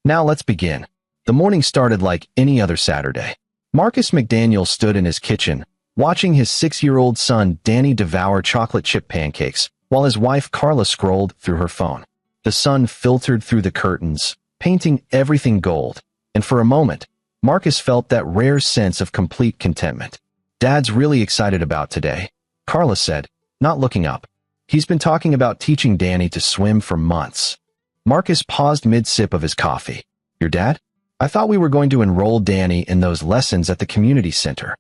Now let's begin. The morning started like any other Saturday. Marcus McDaniel stood in his kitchen, watching his 6-year-old son Danny devour chocolate chip pancakes, while his wife Carla scrolled through her phone. The sun filtered through the curtains, painting everything gold, and for a moment, Marcus felt that rare sense of complete contentment. "Dad's really excited about today," Carla said, not looking up. "He's been talking about teaching Danny to swim for months." Marcus paused mid-sip of his coffee. "Your dad? I thought we were going to enroll Danny in those lessons at the community center."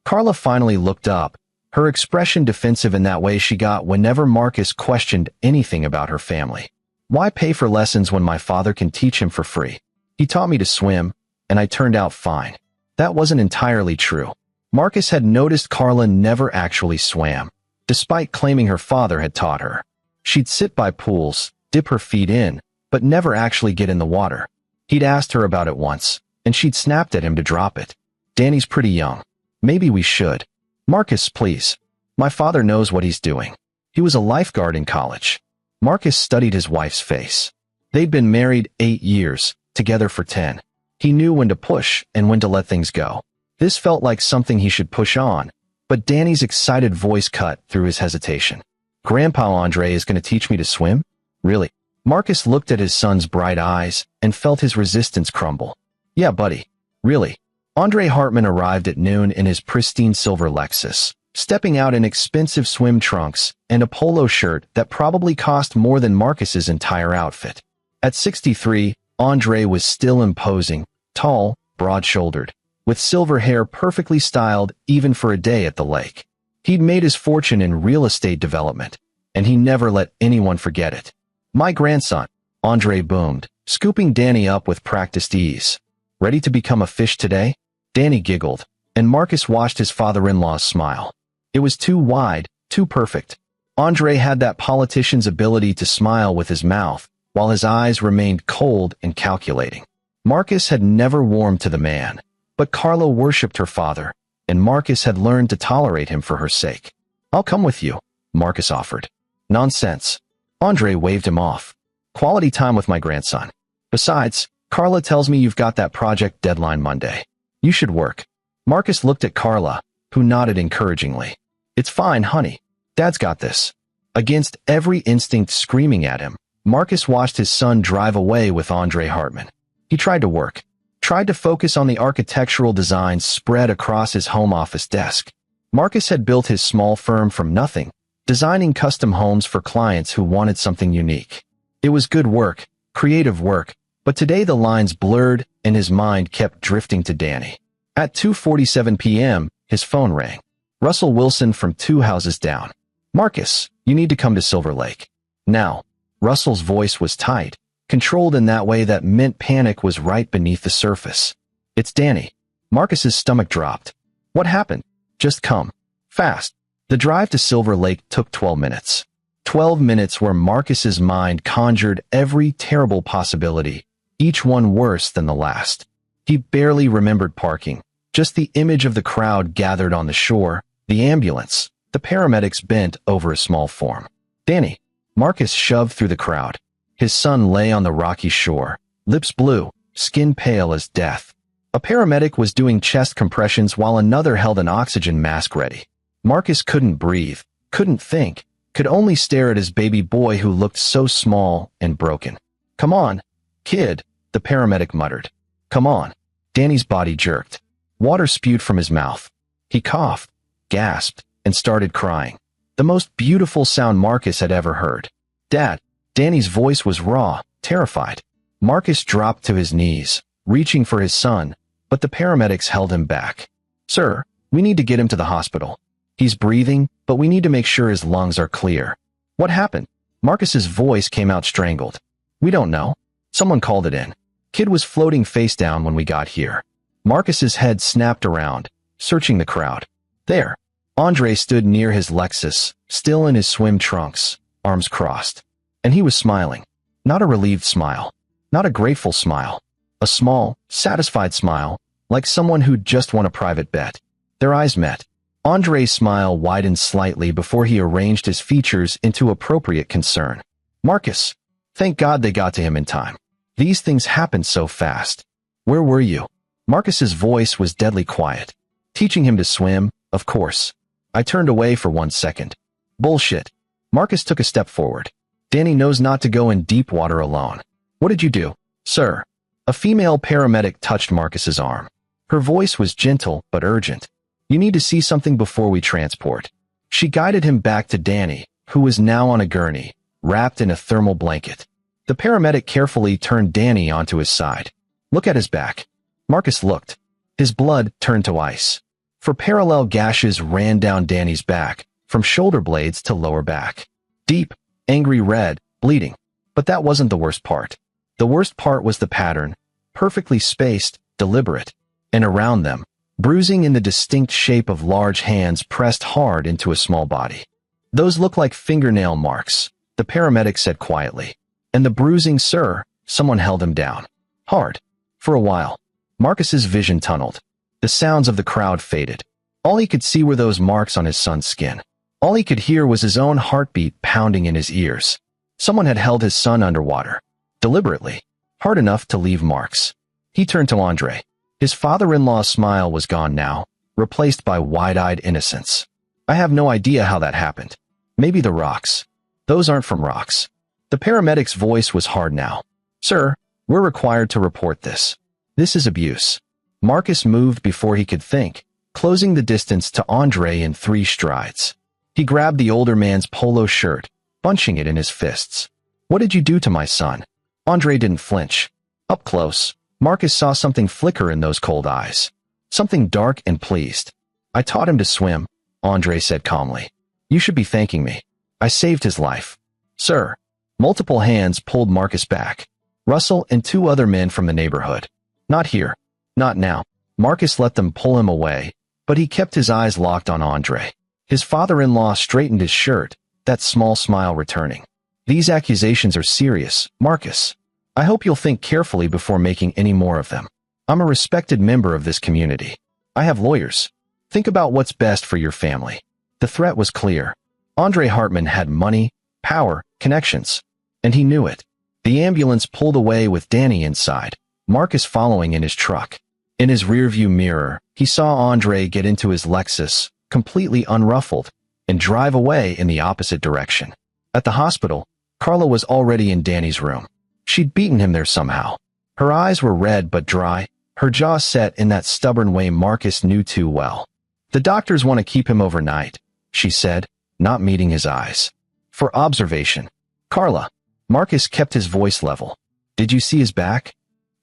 Carla finally looked up, her expression defensive in that way she got whenever Marcus questioned anything about her family. "Why pay for lessons when my father can teach him for free? He taught me to swim, and I turned out fine." That wasn't entirely true. Marcus had noticed Carla never actually swam, despite claiming her father had taught her. She'd sit by pools, dip her feet in, but never actually get in the water. He'd asked her about it once, and she'd snapped at him to drop it. "Danny's pretty young. Maybe we should." "Marcus, please. My father knows what he's doing. He was a lifeguard in college." Marcus studied his wife's face. They'd been married 8 years, together for 10. He knew when to push and when to let things go. This felt like something he should push on, but Danny's excited voice cut through his hesitation. "Grandpa Andre is going to teach me to swim? Really?" Marcus looked at his son's bright eyes and felt his resistance crumble. "Yeah, buddy. Really." Andre Hartman arrived at noon in his pristine silver Lexus, stepping out in expensive swim trunks and a polo shirt that probably cost more than Marcus's entire outfit. At 63, Andre was still imposing, tall, broad-shouldered, with silver hair perfectly styled even for a day at the lake. He'd made his fortune in real estate development, and he never let anyone forget it. "My grandson," Andre boomed, scooping Danny up with practiced ease. "Ready to become a fish today?" Danny giggled, and Marcus watched his father-in-law's smile. It was too wide, too perfect. Andre had that politician's ability to smile with his mouth, while his eyes remained cold and calculating. Marcus had never warmed to the man, but Carla worshipped her father, and Marcus had learned to tolerate him for her sake. "I'll come with you," Marcus offered. "Nonsense." Andre waved him off. "Quality time with my grandson. Besides, Carla tells me you've got that project deadline Monday. You should work." Marcus looked at Carla, who nodded encouragingly. "It's fine, honey. Dad's got this." Against every instinct screaming at him, Marcus watched his son drive away with Andre Hartman. He tried to work, tried to focus on the architectural designs spread across his home office desk. Marcus had built his small firm from nothing, designing custom homes for clients who wanted something unique. It was good work, creative work, but today the lines blurred and his mind kept drifting to Danny. At 2:47 p.m., his phone rang. Russell Wilson from 2 houses down. "Marcus, you need to come to Silver Lake. Now." Russell's voice was tight, controlled in that way that meant panic was right beneath the surface. "It's Danny." Marcus's stomach dropped. "What happened?" "Just come. Fast." The drive to Silver Lake took 12 minutes. 12 minutes where Marcus's mind conjured every terrible possibility, each one worse than the last. He barely remembered parking, just the image of the crowd gathered on the shore, the ambulance, the paramedics bent over a small form. "Danny." Marcus shoved through the crowd. His son lay on the rocky shore, lips blue, skin pale as death. A paramedic was doing chest compressions while another held an oxygen mask ready. Marcus couldn't breathe, couldn't think, could only stare at his baby boy who looked so small and broken. "Come on, kid," the paramedic muttered. "Come on." Danny's body jerked. Water spewed from his mouth. He coughed, gasped, and started crying. The most beautiful sound Marcus had ever heard. "Dad." Danny's voice was raw, terrified. Marcus dropped to his knees, reaching for his son, but the paramedics held him back. "Sir, we need to get him to the hospital. He's breathing, but we need to make sure his lungs are clear." "What happened?" Marcus's voice came out strangled. "We don't know. Someone called it in. Kid was floating face down when we got here." Marcus's head snapped around, searching the crowd. There. Andre stood near his Lexus, still in his swim trunks, arms crossed. And he was smiling. Not a relieved smile. Not a grateful smile. A small, satisfied smile, like someone who'd just won a private bet. Their eyes met. Andre's smile widened slightly before he arranged his features into appropriate concern. "Marcus." Thank God they got to him in time. These things happened so fast. Where were you? Marcus's voice was deadly quiet. Teaching him to swim, of course. I turned away for 1 second. Bullshit. Marcus took a step forward. Danny knows not to go in deep water alone. What did you do, sir? A female paramedic touched Marcus's arm. Her voice was gentle but urgent. You need to see something before we transport. She guided him back to Danny, who was now on a gurney, wrapped in a thermal blanket. The paramedic carefully turned Danny onto his side. Look at his back. Marcus looked. His blood turned to ice. For parallel gashes ran down Danny's back, from shoulder blades to lower back. Deep, angry red, bleeding. But that wasn't the worst part. The worst part was the pattern, perfectly spaced, deliberate. And around them, bruising in the distinct shape of large hands pressed hard into a small body. Those look like fingernail marks, the paramedic said quietly. And the bruising, sir, someone held him down. Hard. For a while. Marcus's vision tunneled. The sounds of the crowd faded. All he could see were those marks on his son's skin. All he could hear was his own heartbeat pounding in his ears. Someone had held his son underwater. Deliberately. Hard enough to leave marks. He turned to Andre. His father-in-law's smile was gone now, replaced by wide-eyed innocence. I have no idea how that happened. Maybe the rocks. Those aren't from rocks. The paramedic's voice was hard now. Sir, we're required to report this. This is abuse. Marcus moved before he could think, closing the distance to Andre in 3 strides. He grabbed the older man's polo shirt, bunching it in his fists. What did you do to my son? Andre didn't flinch. Up close, Marcus saw something flicker in those cold eyes. Something dark and pleased. I taught him to swim, Andre said calmly. You should be thanking me. I saved his life. Sir. Multiple hands pulled Marcus back. Russell and 2 other men from the neighborhood. Not here. Not now. Marcus let them pull him away, but he kept his eyes locked on Andre. His father-in-law straightened his shirt, that small smile returning. These accusations are serious, Marcus. I hope you'll think carefully before making any more of them. I'm a respected member of this community. I have lawyers. Think about what's best for your family. The threat was clear. Andre Hartman had money, power, connections. And he knew it. The ambulance pulled away with Danny inside, Marcus following in his truck. In his rearview mirror, he saw Andre get into his Lexus, completely unruffled, and drive away in the opposite direction. At the hospital, Carla was already in Danny's room. She'd beaten him there somehow. Her eyes were red but dry, her jaw set in that stubborn way Marcus knew too well. The doctors want to keep him overnight, she said, not meeting his eyes. For observation. Carla. Marcus kept his voice level. Did you see his back?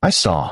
I saw.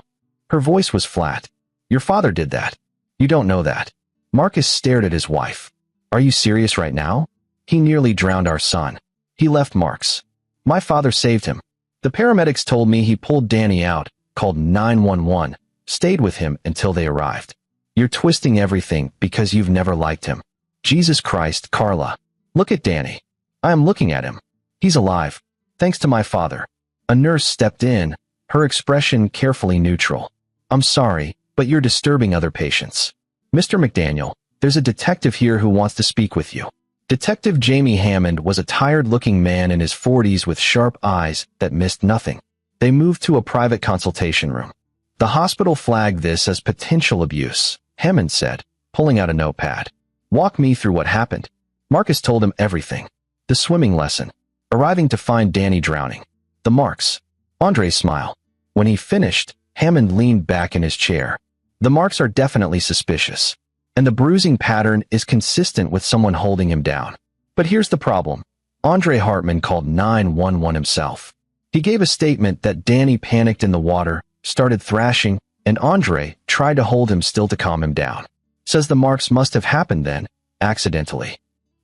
Her voice was flat. Your father did that. You don't know that. Marcus stared at his wife. Are you serious right now? He nearly drowned our son. He left marks. My father saved him. The paramedics told me he pulled Danny out, called 911, stayed with him until they arrived. You're twisting everything because you've never liked him. Jesus Christ, Carla. Look at Danny. I am looking at him. He's alive. Thanks to my father. A nurse stepped in, her expression carefully neutral. I'm sorry, but you're disturbing other patients. Mr. McDaniel, there's a detective here who wants to speak with you. Detective Jamie Hammond was a tired-looking man in his 40s with sharp eyes that missed nothing. They moved to a private consultation room. The hospital flagged this as potential abuse, Hammond said, pulling out a notepad. Walk me through what happened. Marcus told him everything. The swimming lesson. Arriving to find Danny drowning. The marks. Andre's smile. When he finished, Hammond leaned back in his chair. The marks are definitely suspicious. And the bruising pattern is consistent with someone holding him down. But here's the problem. Andre Hartman called 911 himself. He gave a statement that Danny panicked in the water, started thrashing, and Andre tried to hold him still to calm him down. Says the marks must have happened then, accidentally.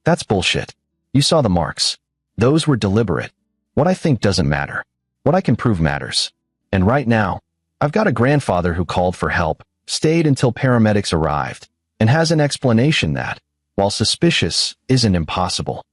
That's bullshit. You saw the marks. Those were deliberate. What I think doesn't matter. What I can prove matters. And right now, I've got a grandfather who called for help, stayed until paramedics arrived, and has an explanation that, while suspicious, isn't impossible.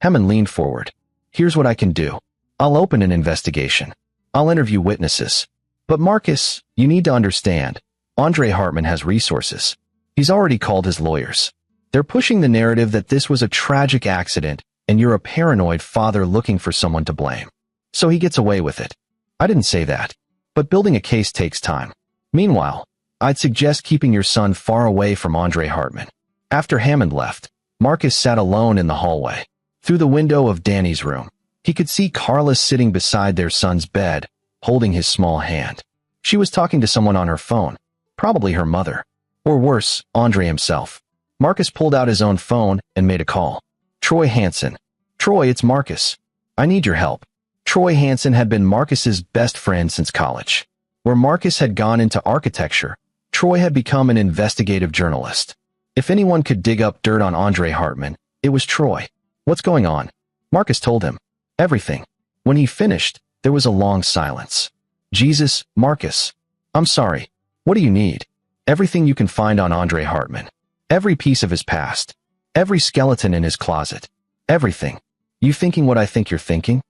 Hammond leaned forward. Here's what I can do. I'll open an investigation. I'll interview witnesses. But Marcus, you need to understand, Andre Hartman has resources. He's already called his lawyers. They're pushing the narrative that this was a tragic accident and you're a paranoid father looking for someone to blame. So he gets away with it. I didn't say that. But building a case takes time. Meanwhile, I'd suggest keeping your son far away from Andre Hartman. After Hammond left, Marcus sat alone in the hallway. Through the window of Danny's room, he could see Carla sitting beside their son's bed, holding his small hand. She was talking to someone on her phone, probably her mother. Or worse, Andre himself. Marcus pulled out his own phone and made a call. Troy Hansen. Troy, it's Marcus. I need your help. Troy Hansen had been Marcus's best friend since college. Where Marcus had gone into architecture, Troy had become an investigative journalist. If anyone could dig up dirt on Andre Hartman, it was Troy. What's going on? Marcus told him. Everything. When he finished, there was a long silence. Jesus, Marcus. I'm sorry. What do you need? Everything you can find on Andre Hartman. Every piece of his past. Every skeleton in his closet. Everything. You thinking what I think you're thinking?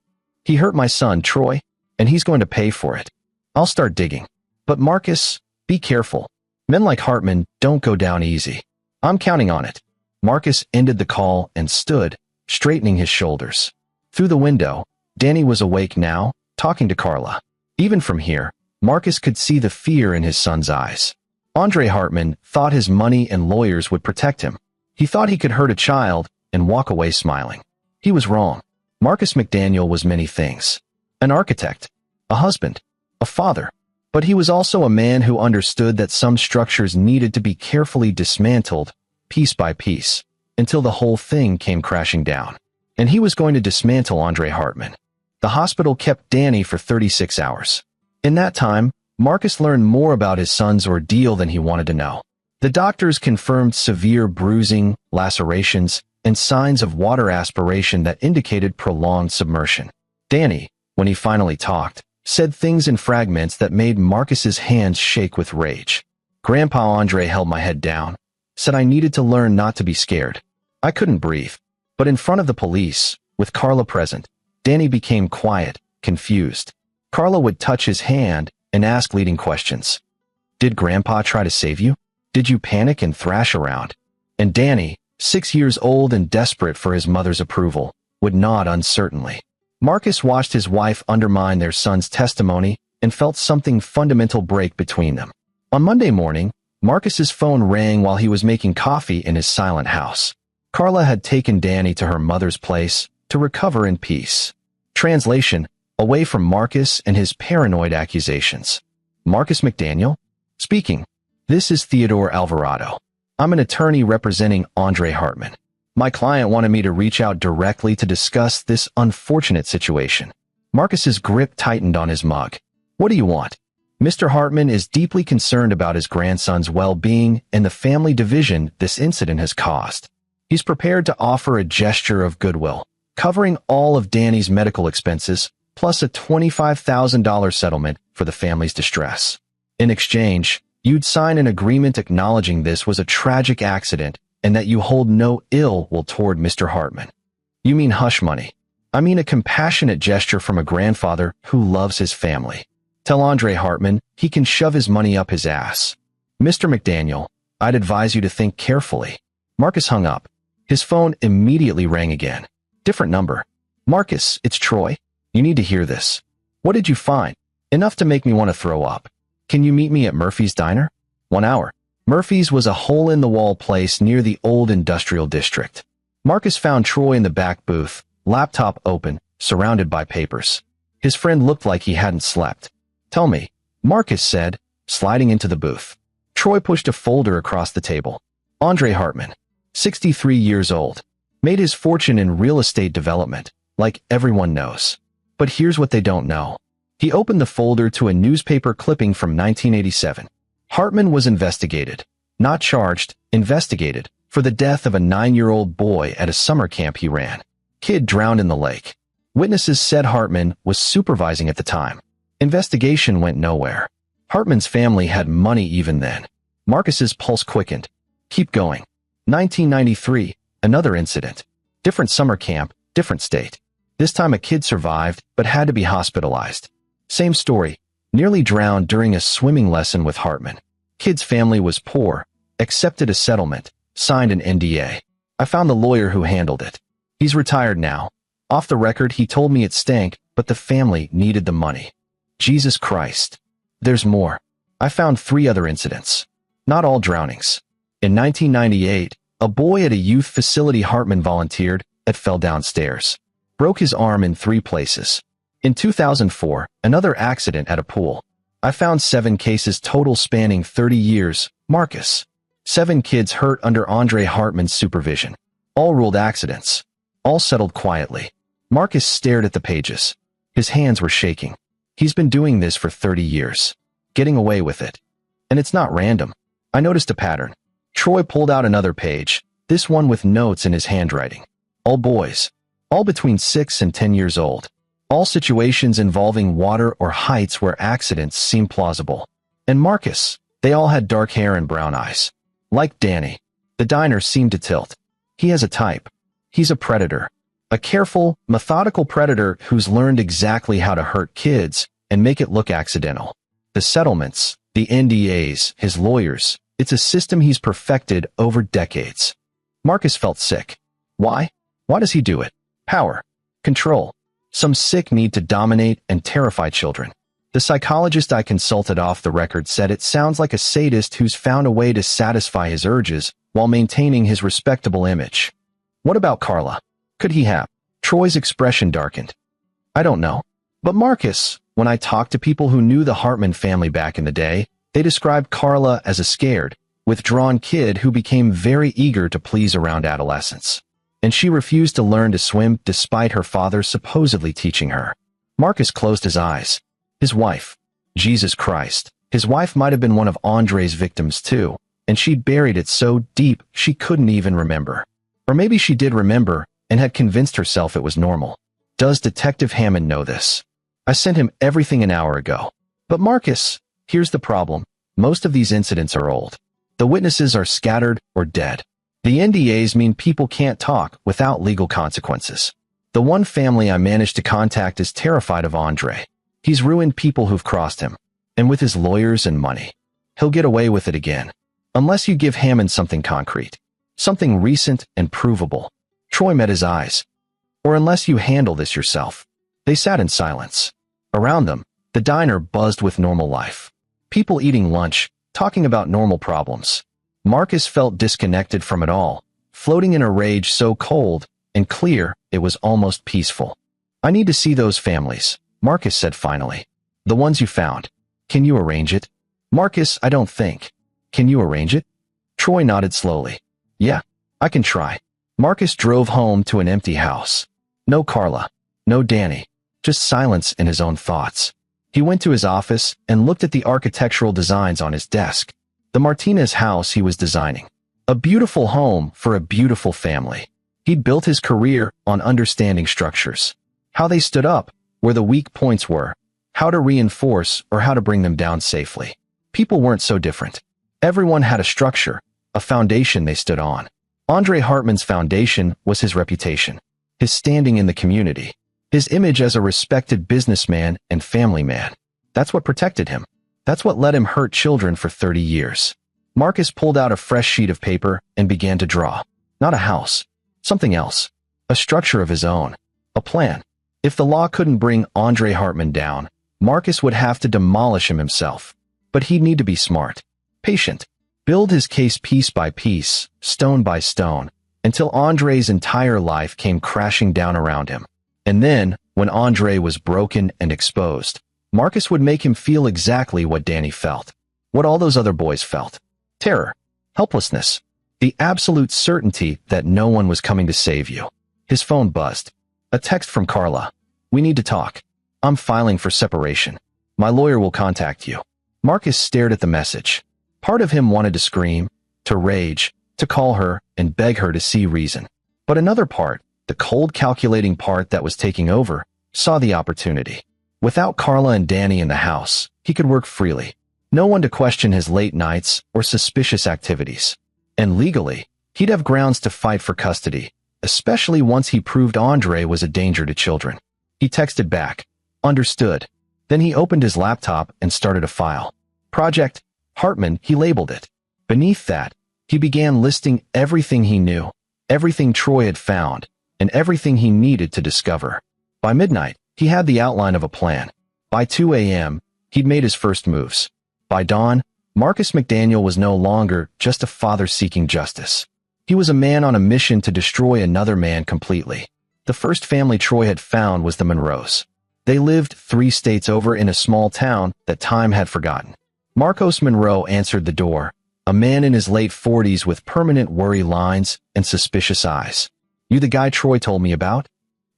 He hurt my son, Troy, and he's going to pay for it. I'll start digging. But Marcus, be careful. Men like Hartman don't go down easy. I'm counting on it. Marcus ended the call and stood, straightening his shoulders. Through the window, Danny was awake now, talking to Carla. Even from here, Marcus could see the fear in his son's eyes. Andre Hartman thought his money and lawyers would protect him. He thought he could hurt a child and walk away smiling. He was wrong. Marcus McDaniel was many things. An architect, a husband, a father. But he was also a man who understood that some structures needed to be carefully dismantled, piece by piece, until the whole thing came crashing down. And he was going to dismantle Andre Hartman. The hospital kept Danny for 36 hours. In that time, Marcus learned more about his son's ordeal than he wanted to know. The doctors confirmed severe bruising, lacerations, and signs of water aspiration that indicated prolonged submersion. Danny, when he finally talked, said things in fragments that made Marcus's hands shake with rage. Grandpa Andre held my head down, said I needed to learn not to be scared. I couldn't breathe. But in front of the police, with Carla present, Danny became quiet, confused. Carla would touch his hand and ask leading questions. Did Grandpa try to save you? Did you panic and thrash around? And Danny, 6 years old and desperate for his mother's approval, would nod uncertainly. Marcus watched his wife undermine their son's testimony and felt something fundamental break between them. On Monday morning, Marcus's phone rang while he was making coffee in his silent house. Carla had taken Danny to her mother's place to recover in peace. Translation, away from Marcus and his paranoid accusations. Marcus McDaniel? Speaking. This is Theodore Alvarado. I'm an attorney representing Andre Hartman. My client wanted me to reach out directly to discuss this unfortunate situation. Marcus's grip tightened on his mug. What do you want? Mr. Hartman is deeply concerned about his grandson's well-being and the family division this incident has caused. He's prepared to offer a gesture of goodwill, covering all of Danny's medical expenses, plus a $25,000 settlement for the family's distress. In exchange, you'd sign an agreement acknowledging this was a tragic accident and that you hold no ill will toward Mr. Hartman. You mean hush money. I mean a compassionate gesture from a grandfather who loves his family. Tell Andre Hartman he can shove his money up his ass. Mr. McDaniel, I'd advise you to think carefully. Marcus hung up. His phone immediately rang again. Different number. Marcus, it's Troy. You need to hear this. What did you find? Enough to make me want to throw up. Can you meet me at Murphy's Diner? 1 hour. Murphy's was a hole-in-the-wall place near the old industrial district. Marcus found Troy in the back booth, laptop open, surrounded by papers. His friend looked like he hadn't slept. Tell me, Marcus said, sliding into the booth. Troy pushed a folder across the table. Andre Hartman, 63 years old, made his fortune in real estate development, like everyone knows. But here's what they don't know. He opened the folder to a newspaper clipping from 1987. Hartman was investigated, not charged, investigated, for the death of a 9-year-old boy at a summer camp he ran. Kid drowned in the lake. Witnesses said Hartman was supervising at the time. Investigation went nowhere. Hartman's family had money even then. Marcus's pulse quickened. Keep going. 1993, another incident. Different summer camp, different state. This time a kid survived, but had to be hospitalized. Same story, nearly drowned during a swimming lesson with Hartman. Kid's family was poor, accepted a settlement, signed an NDA. I found the lawyer who handled it. He's retired now. Off the record, he told me it stank, but the family needed the money. Jesus Christ. There's more. I found 3 other incidents. Not all drownings. In 1998, a boy at a youth facility Hartman volunteered at fell downstairs. Broke his arm in 3 places. In 2004, another accident at a pool. I found 7 cases total spanning 30 years. Marcus. 7 kids hurt under Andre Hartman's supervision. All ruled accidents. All settled quietly. Marcus stared at the pages. His hands were shaking. He's been doing this for 30 years. Getting away with it. And it's not random. I noticed a pattern. Troy pulled out another page, this one with notes in his handwriting. All boys. All between 6 and 10 years old. All situations involving water or heights where accidents seem plausible. And Marcus. They all had dark hair and brown eyes. Like Danny. The diner seemed to tilt. He has a type. He's a predator. A careful, methodical predator who's learned exactly how to hurt kids and make it look accidental. The settlements, the NDAs, his lawyers, it's a system he's perfected over decades. Marcus felt sick. Why? Why does he do it? Power. Control. Some sick need to dominate and terrify children. The psychologist I consulted off the record said it sounds like a sadist who's found a way to satisfy his urges while maintaining his respectable image. What about Carla? Could he have? Troy's expression darkened. I don't know. But Marcus, when I talked to people who knew the Hartman family back in the day, they described Carla as a scared, withdrawn kid who became very eager to please around adolescence. And she refused to learn to swim despite her father supposedly teaching her. Marcus closed his eyes. His wife. Jesus Christ. His wife might have been one of Andre's victims too, and she'd buried it so deep she couldn't even remember. Or maybe she did remember and had convinced herself it was normal. Does Detective Hammond know this? I sent him everything an hour ago. But Marcus, here's the problem. Most of these incidents are old. The witnesses are scattered or dead. The NDAs mean people can't talk without legal consequences. The one family I managed to contact is terrified of Andre. He's ruined people who've crossed him. And with his lawyers and money, he'll get away with it again. Unless you give Hammond something concrete. Something recent and provable. Troy met his eyes. Or unless you handle this yourself. They sat in silence. Around them, the diner buzzed with normal life. People eating lunch, talking about normal problems. Marcus felt disconnected from it all, floating in a rage so cold and clear it was almost peaceful. I need to see those families, Marcus said finally. The ones you found. Can you arrange it? Marcus, I don't think. Can you arrange it? Troy nodded slowly. Yeah, I can try. Marcus drove home to an empty house. No Carla. No Danny. Just silence in his own thoughts. He went to his office and looked at the architectural designs on his desk. The Martinez house he was designing. A beautiful home for a beautiful family. He'd built his career on understanding structures. How they stood up, where the weak points were, how to reinforce or how to bring them down safely. People weren't so different. Everyone had a structure, a foundation they stood on. Andre Hartman's foundation was his reputation, his standing in the community, his image as a respected businessman and family man. That's what protected him. That's what let him hurt children for 30 years. Marcus pulled out a fresh sheet of paper and began to draw. Not a house. Something else. A structure of his own. A plan. If the law couldn't bring Andre Hartman down, Marcus would have to demolish him himself. But he'd need to be smart. Patient. Build his case piece by piece, stone by stone, until Andre's entire life came crashing down around him. And then, when Andre was broken and exposed, Marcus would make him feel exactly what Danny felt. What all those other boys felt. Terror. Helplessness. The absolute certainty that no one was coming to save you. His phone buzzed. A text from Carla. We need to talk. I'm filing for separation. My lawyer will contact you. Marcus stared at the message. Part of him wanted to scream, to rage, to call her and beg her to see reason. But another part, the cold calculating part that was taking over, saw the opportunity. Without Carla and Danny in the house, he could work freely. No one to question his late nights or suspicious activities. And legally, he'd have grounds to fight for custody, especially once he proved Andre was a danger to children. He texted back. Understood. Then he opened his laptop and started a file. Project Hartman, he labeled it. Beneath that, he began listing everything he knew, everything Troy had found, and everything he needed to discover. By midnight, he had the outline of a plan. By 2 a.m., He'd made his first moves. By dawn, Marcus McDaniel was no longer just a father seeking justice. He was a man on a mission to destroy another man completely. The first family Troy had found was the Monroes. They lived 3 states over in a small town that time had forgotten. Marcos Monroe answered the door, a man in his late 40s with permanent worry lines and suspicious eyes. "You the guy Troy told me about?"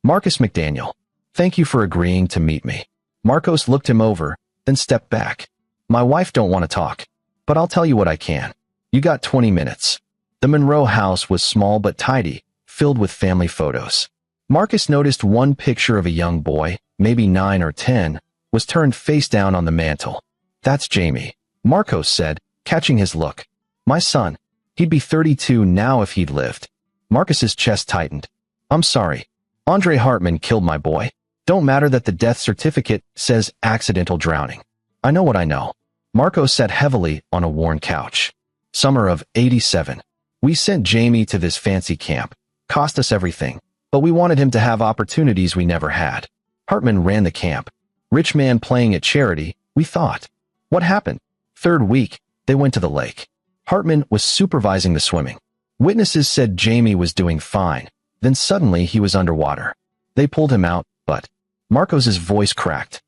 "Marcus McDaniel. Thank you for agreeing to meet me." Marcos looked him over, then stepped back. "My wife don't want to talk, but I'll tell you what I can. You got 20 minutes. The Monroe house was small but tidy, filled with family photos. Marcus noticed one picture of a young boy, maybe 9 or 10, was turned face down on the mantle. "That's Jamie," Marcos said, catching his look. "My son. He'd be 32 now if he'd lived." Marcus's chest tightened. "I'm sorry. Andre Hartman killed my boy. Don't matter that the death certificate says accidental drowning. I know what I know." Marcos sat heavily on a worn couch. "Summer of '87. We sent Jamie to this fancy camp. Cost us everything, but we wanted him to have opportunities we never had. Hartman ran the camp. Rich man playing at charity, we thought. What happened? 3rd week, they went to the lake. Hartman was supervising the swimming. Witnesses said Jamie was doing fine. Then suddenly he was underwater. They pulled him out, but..." Marcos's voice cracked.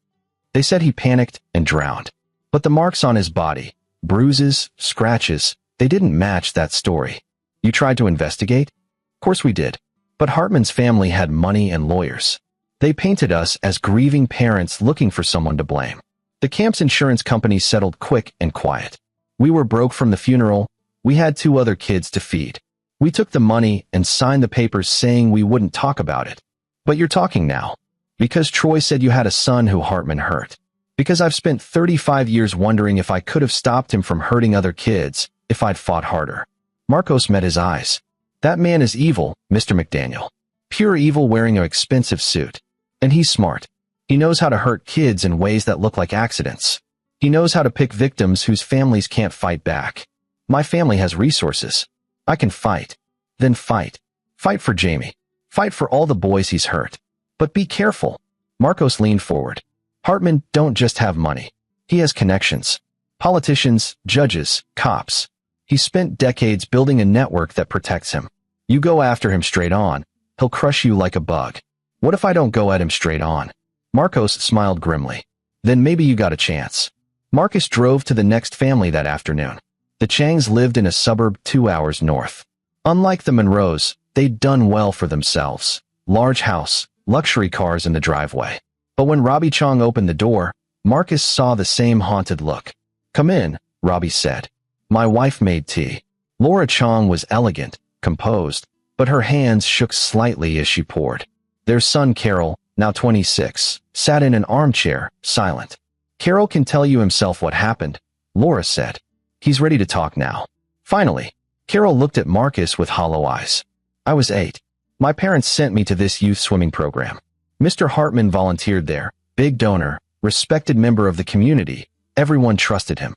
"They said he panicked and drowned. But the marks on his body, bruises, scratches, they didn't match that story. You tried to investigate?" "Of course we did. But Hartman's family had money and lawyers. They painted us as grieving parents looking for someone to blame. The camp's insurance company settled quick and quiet. We were broke from the funeral. We had 2 other kids to feed. We took the money and signed the papers saying we wouldn't talk about it. But you're talking now. Because Troy said you had a son who Hartman hurt. Because I've spent 35 years wondering if I could have stopped him from hurting other kids, if I'd fought harder." Marcos met his eyes. "That man is evil, Mr. McDaniel. Pure evil wearing an expensive suit. And he's smart. He knows how to hurt kids in ways that look like accidents. He knows how to pick victims whose families can't fight back. My family has resources. I can fight. Then fight. Fight for Jamie. Fight for all the boys he's hurt. But be careful." Marcos leaned forward. "Hartman don't just have money. He has connections. Politicians, judges, cops. He spent decades building a network that protects him. You go after him straight on, he'll crush you like a bug. What if I don't go at him straight on?" Marcos smiled grimly. "Then maybe you got a chance." Marcus drove to the next family that afternoon. The Changs lived in a suburb 2 hours north. Unlike the Monroes, they'd done well for themselves. Large house, luxury cars in the driveway. But when Robbie Chong opened the door, Marcus saw the same haunted look. "Come in," Robbie said. "My wife made tea." Laura Chong was elegant, composed, but her hands shook slightly as she poured. Their son Carol, now 26, sat in an armchair, silent. "Carol can tell you himself what happened," Laura said. "He's ready to talk now." Finally, Carol looked at Marcus with hollow eyes. "I was 8. My parents sent me to this youth swimming program. Mr. Hartman volunteered there, big donor, respected member of the community. Everyone trusted him.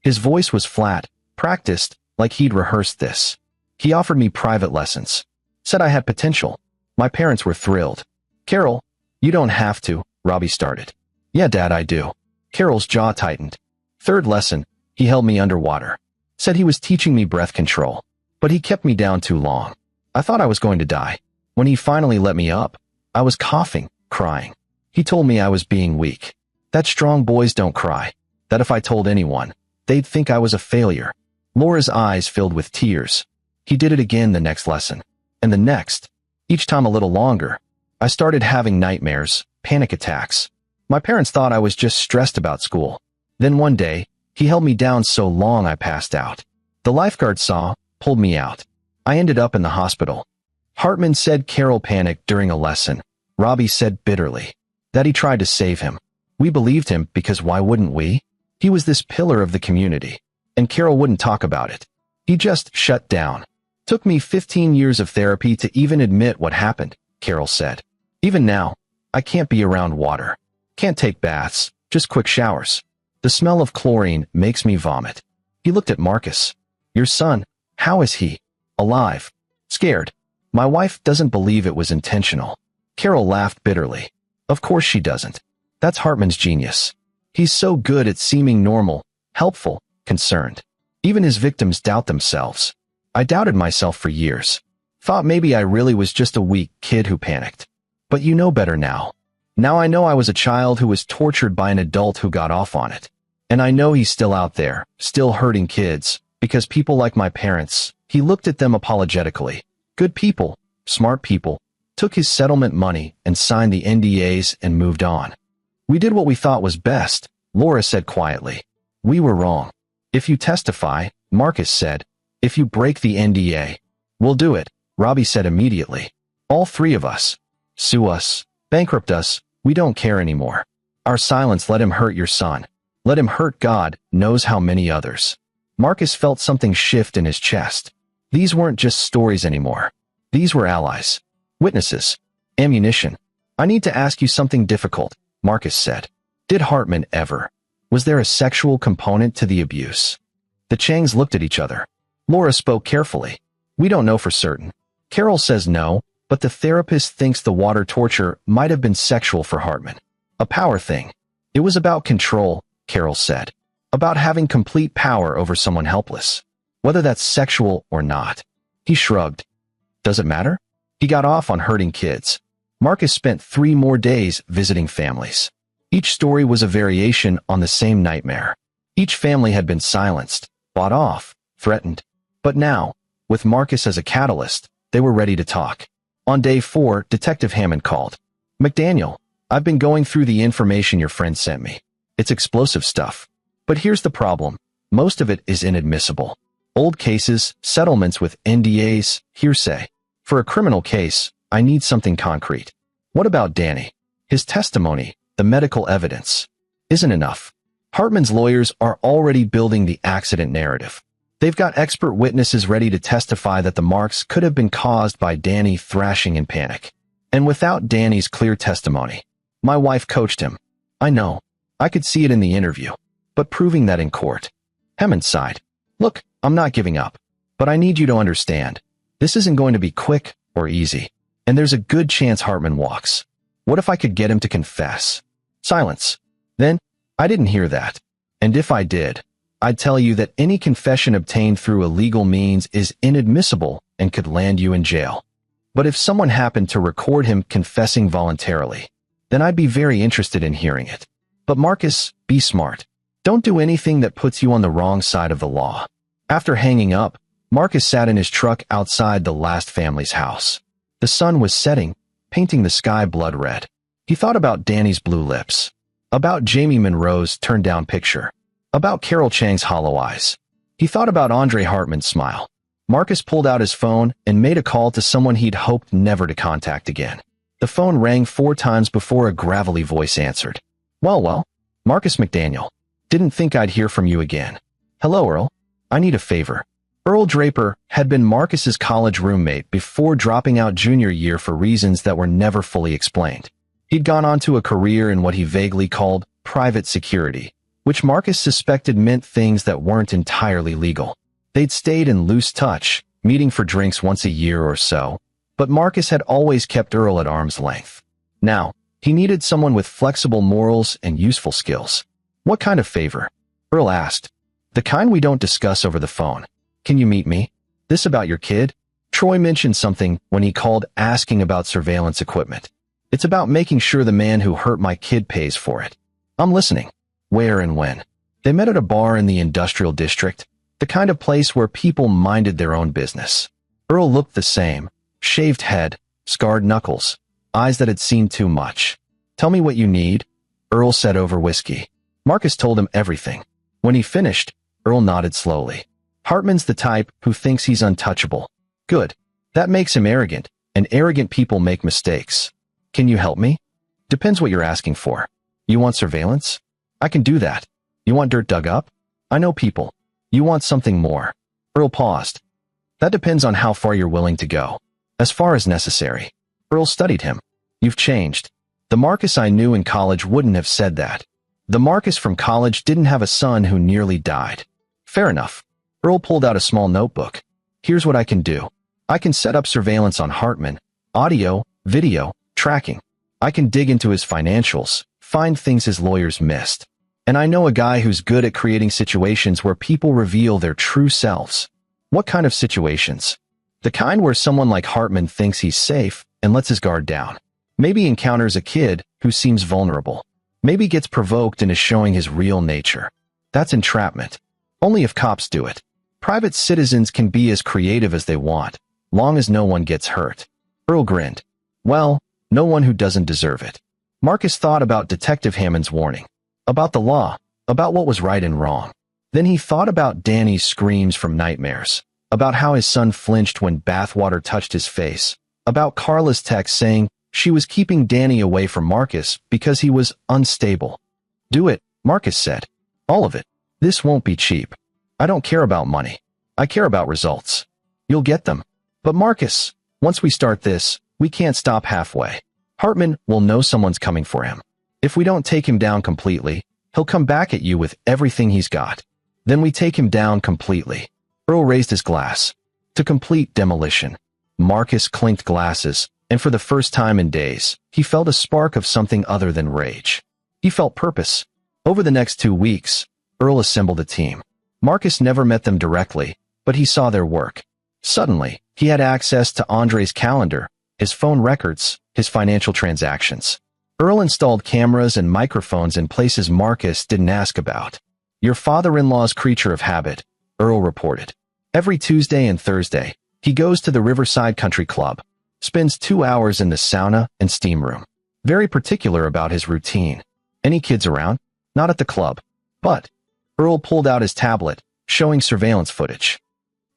His voice was flat, practiced, like he'd rehearsed this. He offered me private lessons. Said I had potential. My parents were thrilled." "Carol, you don't have to," Robbie started. "Yeah, Dad, I do." Carol's jaw tightened. "3rd lesson, he held me underwater. Said he was teaching me breath control. But he kept me down too long. I thought I was going to die. When he finally let me up, I was coughing, crying. He told me I was being weak. That strong boys don't cry. That if I told anyone, they'd think I was a failure." Laura's eyes filled with tears. "He did it again the next lesson. And the next. Each time a little longer. I started having nightmares, panic attacks. My parents thought I was just stressed about school. Then one day, he held me down so long I passed out. The lifeguard saw, pulled me out. I ended up in the hospital." Hartman said Carol panicked during a lesson. Robbie said bitterly that he tried to save him. We believed him because why wouldn't we? He was this pillar of the community. And Carol wouldn't talk about it. He just shut down. "Took me 15 years of therapy to even admit what happened," Carol said. "Even now, I can't be around water. Can't take baths, just quick showers. The smell of chlorine makes me vomit." He looked at Marcus. "Your son, how is he? Alive?" "Scared. My wife doesn't believe it was intentional." Carol laughed bitterly. "Of course she doesn't. That's Hartman's genius. He's so good at seeming normal, helpful, concerned. Even his victims doubt themselves. I doubted myself for years. Thought maybe I really was just a weak kid who panicked. But you know better now. Now I know I was a child who was tortured by an adult who got off on it. And I know he's still out there, still hurting kids, because people like my parents, he looked at them apologetically. Good people, smart people, took his settlement money and signed the NDAs and moved on. We did what we thought was best, Laura said quietly. We were wrong. If you testify, Marcus said. If you break the NDA, we'll do it, Robbie said immediately. All three of us. Sue us, bankrupt us, we don't care anymore. Our silence let him hurt your son. Let him hurt God knows how many others. Marcus felt something shift in his chest. These weren't just stories anymore. These were allies. Witnesses. Ammunition. I need to ask you something difficult, Marcus said. Did Hartman ever? Was there a sexual component to the abuse? The Changs looked at each other. Laura spoke carefully. We don't know for certain. Carol says no, but the therapist thinks the water torture might have been sexual for Hartman. A power thing. It was about control, Carol said. About having complete power over someone helpless. Whether that's sexual or not. He shrugged. Does it matter? He got off on hurting kids. Marcus spent 3 more days visiting families. Each story was a variation on the same nightmare. Each family had been silenced, bought off, threatened. But now, with Marcus as a catalyst, they were ready to talk. On day 4, Detective Hammond called. McDaniel, I've been going through the information your friend sent me. It's explosive stuff. But here's the problem. Most of it is inadmissible. Old cases, settlements with NDAs, hearsay. For a criminal case, I need something concrete. What about Danny? His testimony, the medical evidence, isn't enough. Hartman's lawyers are already building the accident narrative. They've got expert witnesses ready to testify that the marks could have been caused by Danny thrashing in panic. And without Danny's clear testimony, my wife coached him. I know. I could see it in the interview. But proving that in court. Hammond sighed. Look, I'm not giving up. But I need you to understand. This isn't going to be quick or easy. And there's a good chance Hartman walks. What if I could get him to confess? Silence. Then, I didn't hear that. And if I did, I'd tell you that any confession obtained through illegal means is inadmissible and could land you in jail. But if someone happened to record him confessing voluntarily, then I'd be very interested in hearing it. But Marcus, be smart. Don't do anything that puts you on the wrong side of the law. After hanging up, Marcus sat in his truck outside the last family's house. The sun was setting, painting the sky blood red. He thought about Danny's blue lips. About Jamie Monroe's turned-down picture. About Carol Chang's hollow eyes. He thought about Andre Hartman's smile. Marcus pulled out his phone and made a call to someone he'd hoped never to contact again. The phone rang 4 times before a gravelly voice answered. Well, Marcus McDaniel. Didn't think I'd hear from you again. Hello, Earl. I need a favor. Earl Draper had been Marcus's college roommate before dropping out junior year for reasons that were never fully explained. He'd gone on to a career in what he vaguely called private security, which Marcus suspected meant things that weren't entirely legal. They'd stayed in loose touch, meeting for drinks once a year or so, but Marcus had always kept Earl at arm's length. Now, he needed someone with flexible morals and useful skills. What kind of favor? Earl asked. The kind we don't discuss over the phone. Can you meet me? This about your kid? Troy mentioned something when he called asking about surveillance equipment. It's about making sure the man who hurt my kid pays for it. I'm listening. Where and when? They met at a bar in the industrial district, the kind of place where people minded their own business. Earl looked the same. Shaved head, scarred knuckles, eyes that had seen too much. Tell me what you need, Earl said over whiskey. Marcus told him everything. When he finished, Earl nodded slowly. Hartman's the type who thinks he's untouchable. Good. That makes him arrogant, and arrogant people make mistakes. Can you help me? Depends what you're asking for. You want surveillance? I can do that. You want dirt dug up? I know people. You want something more. Earl paused. That depends on how far you're willing to go. As far as necessary. Earl studied him. You've changed. The Marcus I knew in college wouldn't have said that. The Marcus from college didn't have a son who nearly died. Fair enough. Earl pulled out a small notebook. Here's what I can do. I can set up surveillance on Hartman. Audio, video, tracking. I can dig into his financials, find things his lawyers missed. And I know a guy who's good at creating situations where people reveal their true selves. What kind of situations? The kind where someone like Hartman thinks he's safe and lets his guard down. Maybe encounters a kid who seems vulnerable. Maybe gets provoked and is showing his real nature. That's entrapment. Only if cops do it. Private citizens can be as creative as they want, long as no one gets hurt. Earl grinned. Well, no one who doesn't deserve it. Marcus thought about Detective Hammond's warning. About the law. About what was right and wrong. Then he thought about Danny's screams from nightmares. About how his son flinched when bathwater touched his face. About Carla's text saying she was keeping Danny away from Marcus because he was unstable. Do it, Marcus said. All of it. This won't be cheap. I don't care about money. I care about results. You'll get them. But Marcus, once we start this, we can't stop halfway. Hartman will know someone's coming for him. If we don't take him down completely, he'll come back at you with everything he's got. Then we take him down completely. Earl raised his glass. To complete demolition. Marcus clinked glasses, and for the first time in days, he felt a spark of something other than rage. He felt purpose. Over the next 2 weeks, Earl assembled a team. Marcus never met them directly, but he saw their work. Suddenly, he had access to Andre's calendar, his phone records, his financial transactions. Earl installed cameras and microphones in places Marcus didn't ask about. Your father-in-law's creature of habit, Earl reported. Every Tuesday and Thursday, he goes to the Riverside Country Club, spends 2 hours in the sauna and steam room. Very particular about his routine. Any kids around? Not at the club. But Earl pulled out his tablet, showing surveillance footage.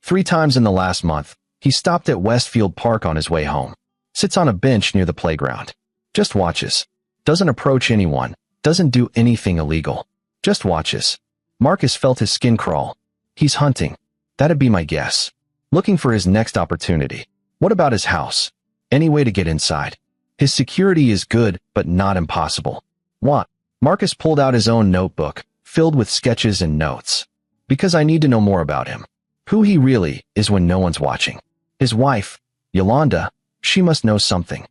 3 times in the last month, he stopped at Westfield Park on his way home. Sits on a bench near the playground. Just watches. Doesn't approach anyone. Doesn't do anything illegal. Just watches. Marcus felt his skin crawl. He's hunting. That'd be my guess. Looking for his next opportunity. What about his house? Any way to get inside. His security is good, but not impossible. What? Marcus pulled out his own notebook, filled with sketches and notes. Because I need to know more about him. Who he really is when no one's watching. His wife, Yolanda, she must know something.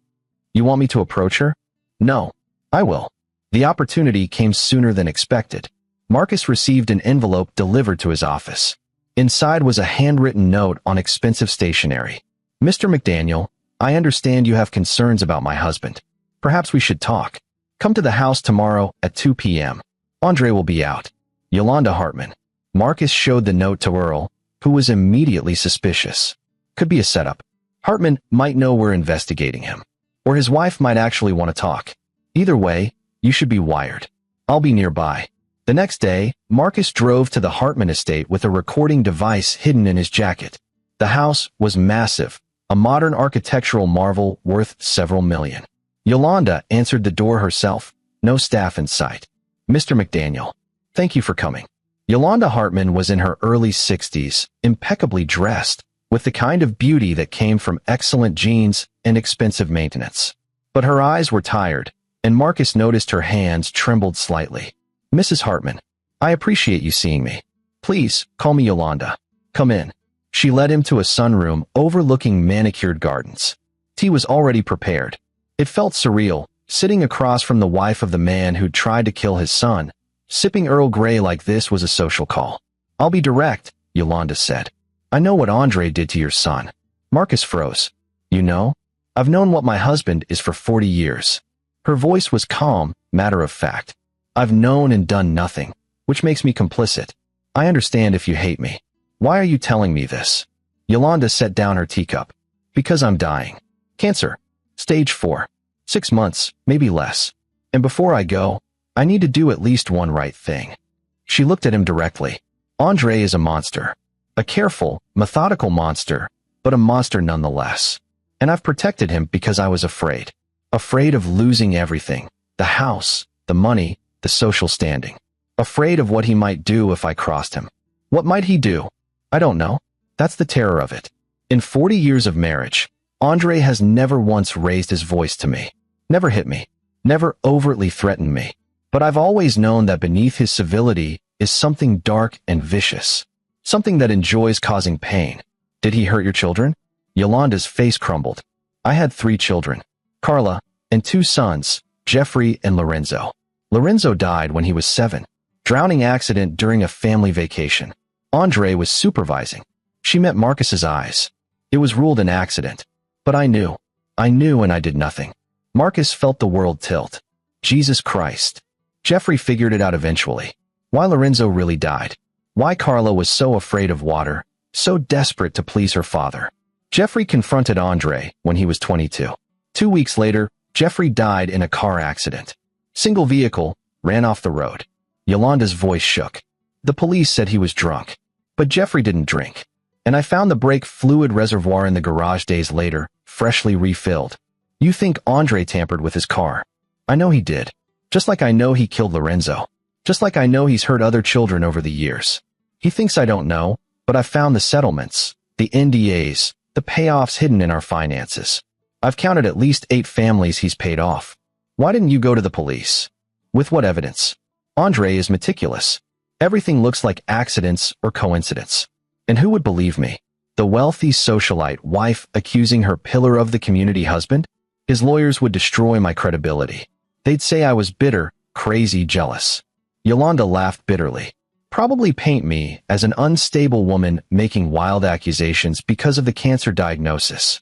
You want me to approach her? No. I will. The opportunity came sooner than expected. Marcus received an envelope delivered to his office. Inside was a handwritten note on expensive stationery. Mr. McDaniel, I understand you have concerns about my husband. Perhaps we should talk. Come to the house tomorrow at 2 p.m. Andre will be out. Yolanda Hartman. Marcus showed the note to Earl, who was immediately suspicious. Could be a setup. Hartman might know we're investigating him. Or his wife might actually want to talk. Either way, you should be wired. I'll be nearby. The next day, Marcus drove to the Hartman estate with a recording device hidden in his jacket. The house was massive, a modern architectural marvel worth several million. Yolanda answered the door herself, no staff in sight. Mr. McDaniel, thank you for coming. Yolanda Hartman was in her early 60s, impeccably dressed, with the kind of beauty that came from excellent genes and expensive maintenance. But her eyes were tired, and Marcus noticed her hands trembled slightly. Mrs. Hartman, I appreciate you seeing me. Please, call me Yolanda. Come in. She led him to a sunroom overlooking manicured gardens. Tea was already prepared. It felt surreal, sitting across from the wife of the man who'd tried to kill his son. Sipping Earl Grey like this was a social call. I'll be direct, Yolanda said. I know what Andre did to your son. Marcus froze. You know? I've known what my husband is for 40 years. Her voice was calm, matter of fact. I've known and done nothing, which makes me complicit. I understand if you hate me. Why are you telling me this? Yolanda set down her teacup. Because I'm dying. Cancer. Stage 4. 6 months, maybe less. And before I go, I need to do at least one right thing. She looked at him directly. Andre is a monster. A careful, methodical monster, but a monster nonetheless. And I've protected him because I was afraid. Afraid of losing everything. The house, the money, the social standing. Afraid of what he might do if I crossed him. What might he do? I don't know. That's the terror of it. In 40 years of marriage, Andre has never once raised his voice to me. Never hit me. Never overtly threatened me. But I've always known that beneath his civility is something dark and vicious. Something that enjoys causing pain. Did he hurt your children? Yolanda's face crumbled. I had 3 children. Carla, and 2 sons, Jeffrey and Lorenzo. Lorenzo died when he was 7. Drowning accident during a family vacation. Andre was supervising. She met Marcus's eyes. It was ruled an accident. But I knew. And I did nothing. Marcus felt the world tilt. Jesus Christ. Jeffrey figured it out eventually. Why Lorenzo really died. Why Carla was so afraid of water, so desperate to please her father. Jeffrey confronted Andre when he was 22. 2 weeks later, Jeffrey died in a car accident. Single vehicle, ran off the road. Yolanda's voice shook. The police said he was drunk. But Jeffrey didn't drink. And I found the brake fluid reservoir in the garage days later, freshly refilled. You think Andre tampered with his car. I know he did. Just like I know he killed Lorenzo. Just like I know he's hurt other children over the years. He thinks I don't know, but I found the settlements, the NDAs, the payoffs hidden in our finances. I've counted at least 8 families he's paid off. Why didn't you go to the police? With what evidence? Andre is meticulous. Everything looks like accidents or coincidence. And who would believe me? The wealthy socialite wife accusing her pillar of the community husband? His lawyers would destroy my credibility. They'd say I was bitter, crazy, jealous. Yolanda laughed bitterly. Probably paint me as an unstable woman making wild accusations because of the cancer diagnosis.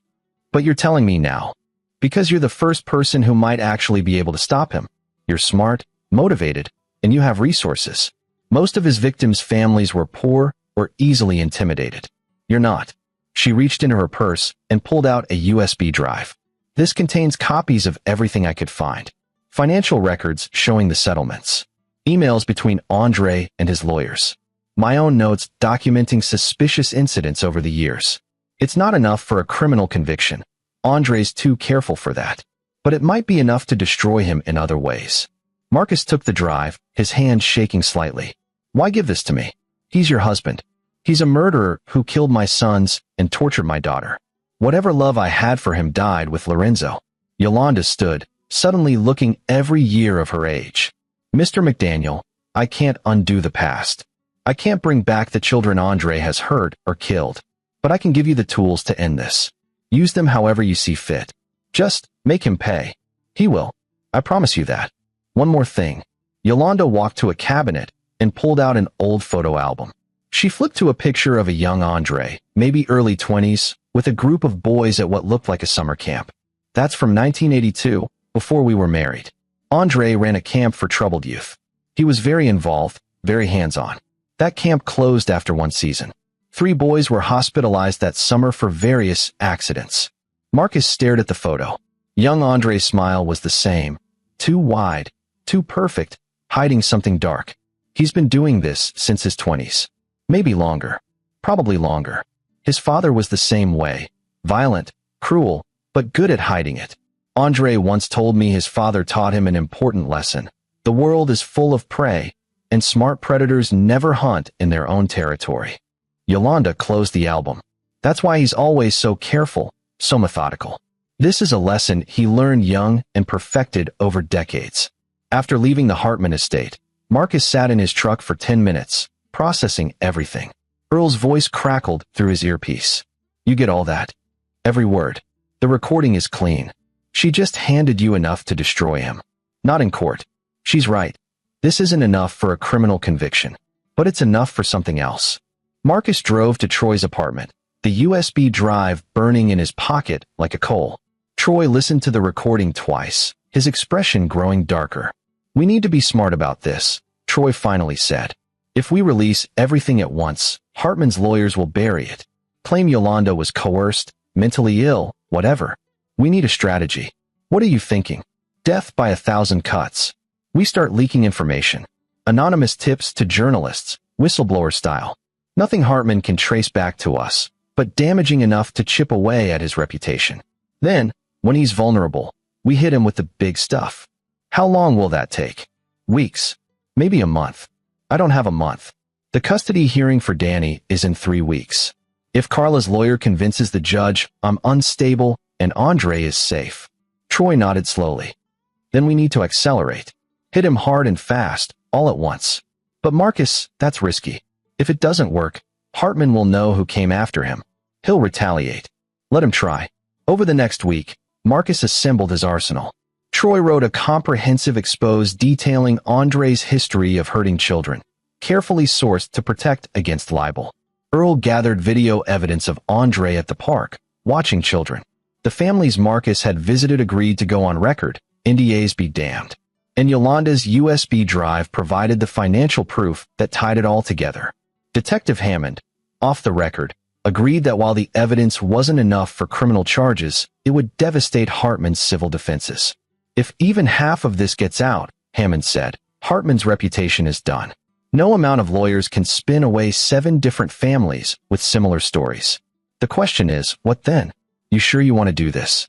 But you're telling me now. Because you're the first person who might actually be able to stop him. You're smart, motivated, and you have resources. Most of his victims' families were poor or easily intimidated. You're not. She reached into her purse and pulled out a USB drive. This contains copies of everything I could find. Financial records showing the settlements. Emails between Andre and his lawyers. My own notes documenting suspicious incidents over the years. It's not enough for a criminal conviction. Andre's too careful for that. But it might be enough to destroy him in other ways. Marcus took the drive, his hand shaking slightly. Why give this to me? He's your husband. He's a murderer who killed my sons and tortured my daughter. Whatever love I had for him died with Lorenzo. Yolanda stood, suddenly looking every year of her age. Mr. McDaniel, I can't undo the past. I can't bring back the children Andre has hurt or killed. But I can give you the tools to end this. Use them however you see fit. Just make him pay. He will. I promise you that. One more thing. Yolanda walked to a cabinet and pulled out an old photo album. She flipped to a picture of a young Andre, maybe early 20s, with a group of boys at what looked like a summer camp. That's from 1982, before we were married. Andre ran a camp for troubled youth. He was very involved, very hands-on. That camp closed after one season. 3 boys were hospitalized that summer for various accidents. Marcus stared at the photo. Young Andre's smile was the same. Too wide, too perfect, hiding something dark. He's been doing this since his 20s. Maybe longer. Probably longer. His father was the same way. Violent, cruel, but good at hiding it. Andre once told me his father taught him an important lesson. The world is full of prey, and smart predators never hunt in their own territory. Yolanda closed the album. That's why he's always so careful, so methodical. This is a lesson he learned young and perfected over decades. After leaving the Hartman estate, Marcus sat in his truck for 10 minutes, processing everything. Earl's voice crackled through his earpiece. You get all that? Every word. The recording is clean. She just handed you enough to destroy him. Not in court. She's right. This isn't enough for a criminal conviction. But it's enough for something else. Marcus drove to Troy's apartment, the USB drive burning in his pocket like a coal. Troy listened to the recording twice, his expression growing darker. We need to be smart about this, Troy finally said. If we release everything at once, Hartman's lawyers will bury it. Claim Yolanda was coerced, mentally ill, whatever. We need a strategy. What are you thinking? Death by 1,000 cuts. We start leaking information. Anonymous tips to journalists, whistleblower style. Nothing Hartman can trace back to us, but damaging enough to chip away at his reputation. Then, when he's vulnerable, we hit him with the big stuff. How long will that take? Weeks. Maybe a month. I don't have a month. The custody hearing for Danny is in 3 weeks. If Carla's lawyer convinces the judge I'm unstable and Andre is safe. Troy nodded slowly. Then we need to accelerate. Hit him hard and fast, all at once. But Marcus, that's risky. If it doesn't work, Hartman will know who came after him. He'll retaliate. Let him try. Over the next week, Marcus assembled his arsenal. Troy wrote a comprehensive expose detailing Andre's history of hurting children, carefully sourced to protect against libel. Earl gathered video evidence of Andre at the park, watching children. The families Marcus had visited agreed to go on record, NDAs be damned. And Yolanda's USB drive provided the financial proof that tied it all together. Detective Hammond, off the record, agreed that while the evidence wasn't enough for criminal charges, it would devastate Hartman's civil defenses. If even half of this gets out, Hammond said, Hartman's reputation is done. No amount of lawyers can spin away 7 different families with similar stories. The question is, what then? You sure you want to do this?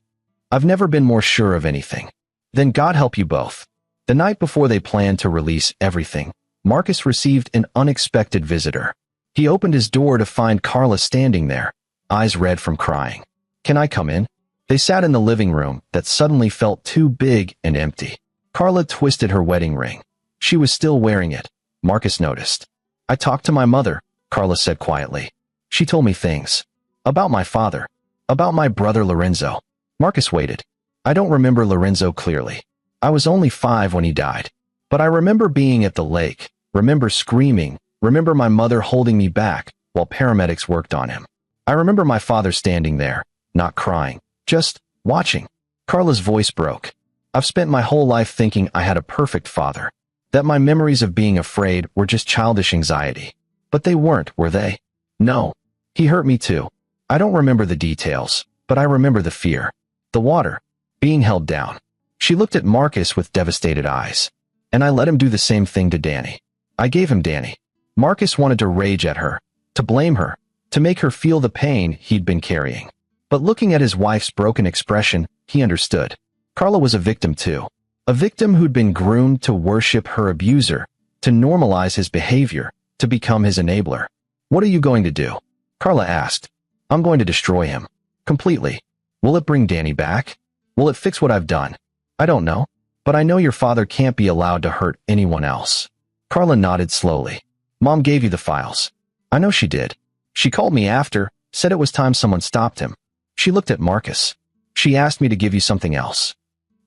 I've never been more sure of anything. Then God help you both. The night before they planned to release everything, Marcus received an unexpected visitor. He opened his door to find Carla standing there, eyes red from crying. Can I come in? They sat in the living room that suddenly felt too big and empty. Carla twisted her wedding ring. She was still wearing it. Marcus noticed. I talked to my mother, Carla said quietly. She told me things. About my father. About my brother Lorenzo. Marcus waited. I don't remember Lorenzo clearly. I was only 5 when he died. But I remember being at the lake, remember screaming, remember my mother holding me back while paramedics worked on him. I remember my father standing there, not crying, just watching. Carla's voice broke. I've spent my whole life thinking I had a perfect father, that my memories of being afraid were just childish anxiety. But they weren't, were they? No. He hurt me too. I don't remember the details, but I remember the fear. The water. Being held down. She looked at Marcus with devastated eyes. And I let him do the same thing to Danny. I gave him Danny. Marcus wanted to rage at her, to blame her, to make her feel the pain he'd been carrying. But looking at his wife's broken expression, he understood. Carla was a victim too. A victim who'd been groomed to worship her abuser, to normalize his behavior, to become his enabler. What are you going to do? Carla asked. I'm going to destroy him. Completely. Will it bring Danny back? Will it fix what I've done? I don't know. But I know your father can't be allowed to hurt anyone else. Carla nodded slowly. Mom gave you the files. I know she did. She called me after, said it was time someone stopped him. She looked at Marcus. She asked me to give you something else.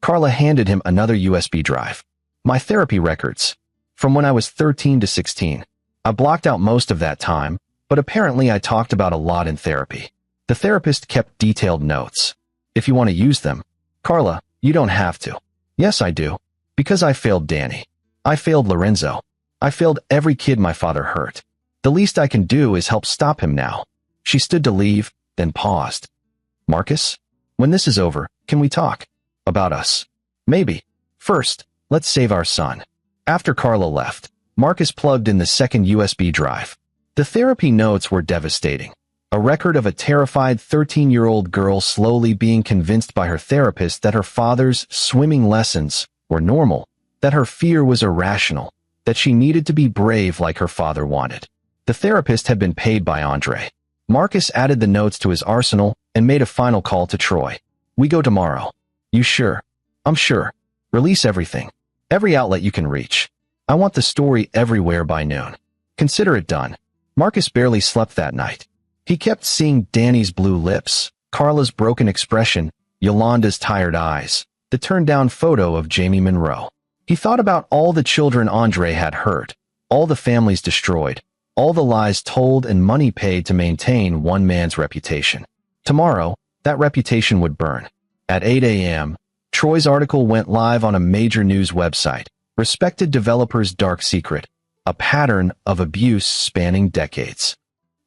Carla handed him another USB drive. My therapy records. From when I was 13 to 16. I blocked out most of that time, but apparently I talked about a lot in therapy. The therapist kept detailed notes. If you want to use them. Carla, you don't have to. Yes, I do. Because I failed Danny. I failed Lorenzo. I failed every kid my father hurt. The least I can do is help stop him now. She stood to leave, then paused. Marcus, when this is over, can we talk? About us. Maybe. First, let's save our son. After Carla left, Marcus plugged in the second USB drive. The therapy notes were devastating. A record of a terrified 13-year-old girl slowly being convinced by her therapist that her father's swimming lessons were normal, that her fear was irrational, that she needed to be brave like her father wanted. The therapist had been paid by Andre. Marcus added the notes to his arsenal and made a final call to Troy. We go tomorrow. You sure? I'm sure. Release everything. Every outlet you can reach. I want the story everywhere by noon. Consider it done. Marcus barely slept that night. He kept seeing Danny's blue lips, Carla's broken expression, Yolanda's tired eyes, the turned-down photo of Jamie Monroe. He thought about all the children Andre had hurt, all the families destroyed, all the lies told and money paid to maintain one man's reputation. Tomorrow, that reputation would burn. At 8 a.m., Troy's article went live on a major news website, Respected Developer's Dark Secret, a pattern of abuse spanning decades.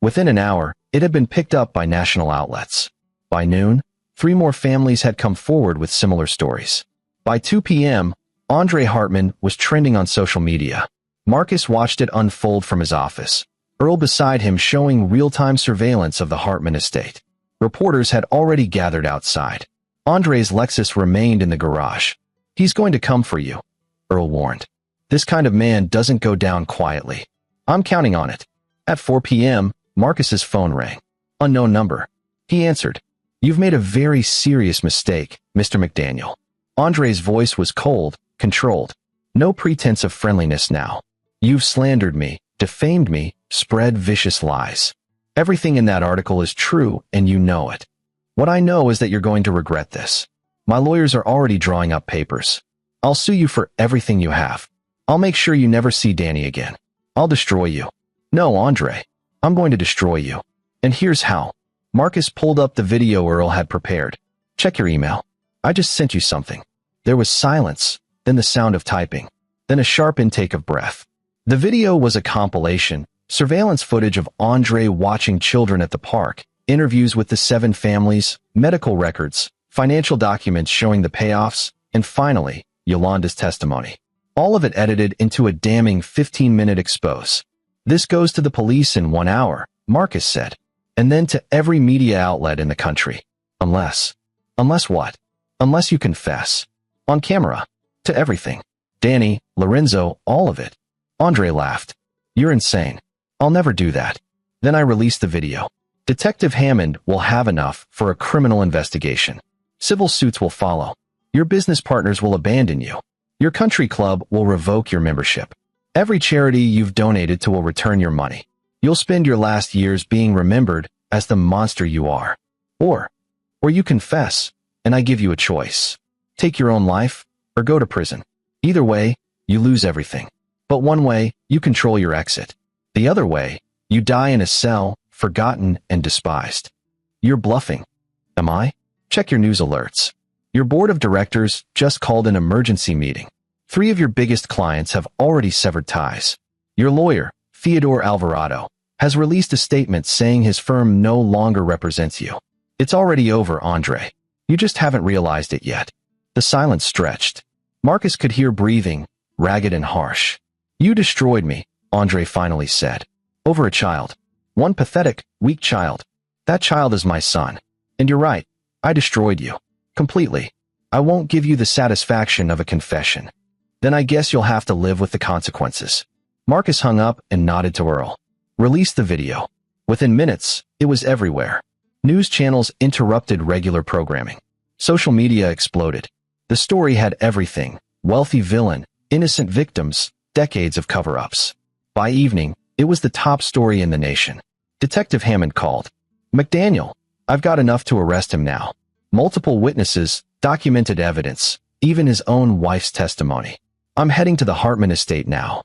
Within an hour, it had been picked up by national outlets. By noon, 3 more families had come forward with similar stories. By 2 p.m., Andre Hartman was trending on social media. Marcus watched it unfold from his office, Earl beside him showing real-time surveillance of the Hartman estate. Reporters had already gathered outside. Andre's Lexus remained in the garage. He's going to come for you, Earl warned. This kind of man doesn't go down quietly. I'm counting on it. At 4 p.m., Marcus's phone rang. Unknown number. He answered. You've made a very serious mistake, Mr. McDaniel. Andre's voice was cold, controlled. No pretense of friendliness now. You've slandered me, defamed me, spread vicious lies. Everything in that article is true, and you know it. What I know is that you're going to regret this. My lawyers are already drawing up papers. I'll sue you for everything you have. I'll make sure you never see Danny again. I'll destroy you. No, Andre. I'm going to destroy you. And here's how. Marcus pulled up the video Earl had prepared. Check your email. I just sent you something. There was silence, then the sound of typing, then a sharp intake of breath. The video was a compilation, surveillance footage of Andre watching children at the park, interviews with the 7 families, medical records, financial documents showing the payoffs, and finally, Yolanda's testimony. All of it edited into a damning 15-minute expose. This goes to the police in 1 hour, Marcus said, and then to every media outlet in the country. Unless what? Unless you confess. On camera. To everything. Danny, Lorenzo, all of it. Andre laughed. You're insane. I'll never do that. Then I released the video. Detective Hammond will have enough for a criminal investigation. Civil suits will follow. Your business partners will abandon you. Your country club will revoke your membership. Every charity you've donated to will return your money. You'll spend your last years being remembered as the monster you are. Or you confess, and I give you a choice. Take your own life, or go to prison. Either way, you lose everything. But one way, you control your exit. The other way, you die in a cell, forgotten and despised. You're bluffing. Am I? Check your news alerts. Your board of directors just called an emergency meeting. 3 of your biggest clients have already severed ties. Your lawyer, Theodore Alvarado, has released a statement saying his firm no longer represents you. It's already over, Andre. You just haven't realized it yet. The silence stretched. Marcus could hear breathing, ragged and harsh. You destroyed me, Andre finally said. Over a child. One pathetic, weak child. That child is my son. And you're right. I destroyed you. Completely. I won't give you the satisfaction of a confession. Then I guess you'll have to live with the consequences. Marcus hung up and nodded to Earl. Release the video. Within minutes, it was everywhere. News channels interrupted regular programming. Social media exploded. The story had everything: wealthy villain, innocent victims, decades of cover-ups. By evening, it was the top story in the nation. Detective Hammond called. McDaniel, I've got enough to arrest him now. Multiple witnesses, documented evidence, even his own wife's testimony. I'm heading to the Hartman estate now.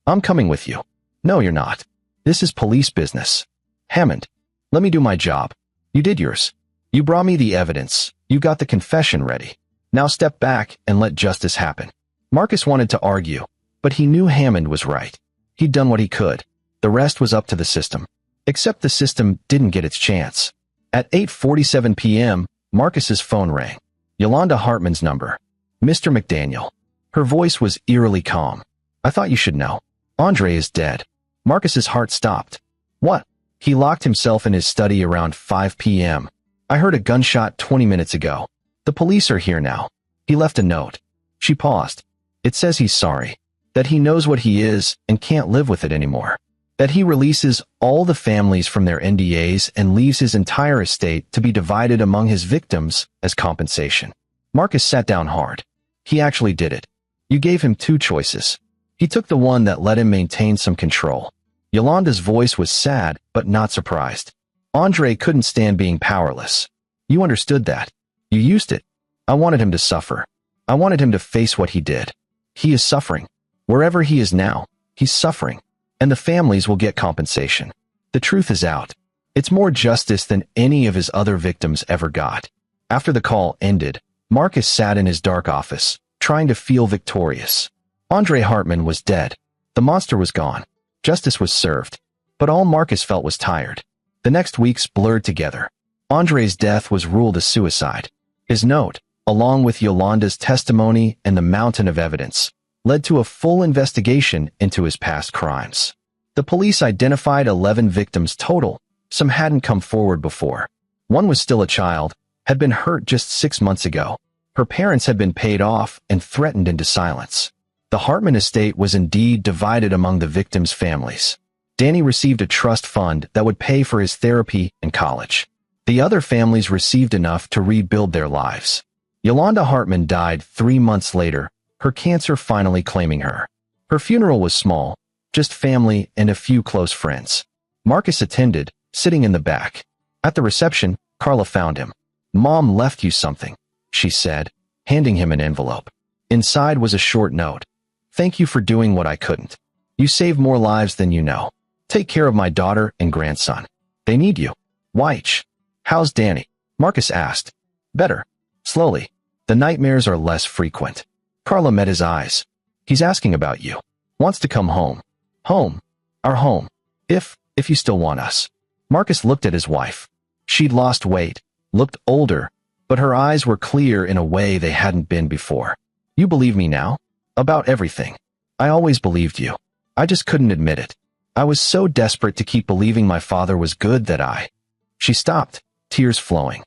I'm coming with you. No, you're not. This is police business. Hammond, let me do my job. You did yours. You brought me the evidence. You got the confession ready. Now step back and let justice happen. Marcus wanted to argue, but he knew Hammond was right. He'd done what he could. The rest was up to the system. Except the system didn't get its chance. At 8:47 p.m., Marcus's phone rang. Yolanda Hartman's number. Mr. McDaniel. Her voice was eerily calm. I thought you should know. Andre is dead. Marcus's heart stopped. What? He locked himself in his study around 5 p.m. I heard a gunshot 20 minutes ago. The police are here now. He left a note. She paused. It says he's sorry. That he knows what he is and can't live with it anymore. That he releases all the families from their NDAs and leaves his entire estate to be divided among his victims as compensation. Marcus sat down hard. He actually did it. You gave him 2 choices. He took the one that let him maintain some control. Yolanda's voice was sad, but not surprised. Andre couldn't stand being powerless. You understood that. You used it. I wanted him to suffer. I wanted him to face what he did. He is suffering. Wherever he is now, he's suffering. And the families will get compensation. The truth is out. It's more justice than any of his other victims ever got. After the call ended, Marcus sat in his dark office, trying to feel victorious. Andre Hartman was dead. The monster was gone. Justice was served. But all Marcus felt was tired. The next weeks blurred together. Andre's death was ruled a suicide. His note, along with Yolanda's testimony and the mountain of evidence, led to a full investigation into his past crimes. The police identified 11 victims total. Some hadn't come forward before. One was still a child, had been hurt just 6 months ago. Her parents had been paid off and threatened into silence. The Hartman estate was indeed divided among the victims' families. Danny received a trust fund that would pay for his therapy and college. The other families received enough to rebuild their lives. Yolanda Hartman died 3 months later, her cancer finally claiming her. Her funeral was small, just family and a few close friends. Marcus attended, sitting in the back. At the reception, Carla found him. Mom left you something. she said, handing him an envelope. Inside was a short note. Thank you for doing what I couldn't. You saved more lives than you know. Take care of my daughter and grandson. They need you. Weich. How's Danny? Marcus asked. Better. Slowly. The nightmares are less frequent. Carla met his eyes. He's asking about you. Wants to come home. Home. Our home. If you still want us. Marcus looked at his wife. She'd lost weight, looked older, but her eyes were clear in a way they hadn't been before. You believe me now? About everything. I always believed you. I just couldn't admit it. I was so desperate to keep believing my father was good that I... She stopped, tears flowing.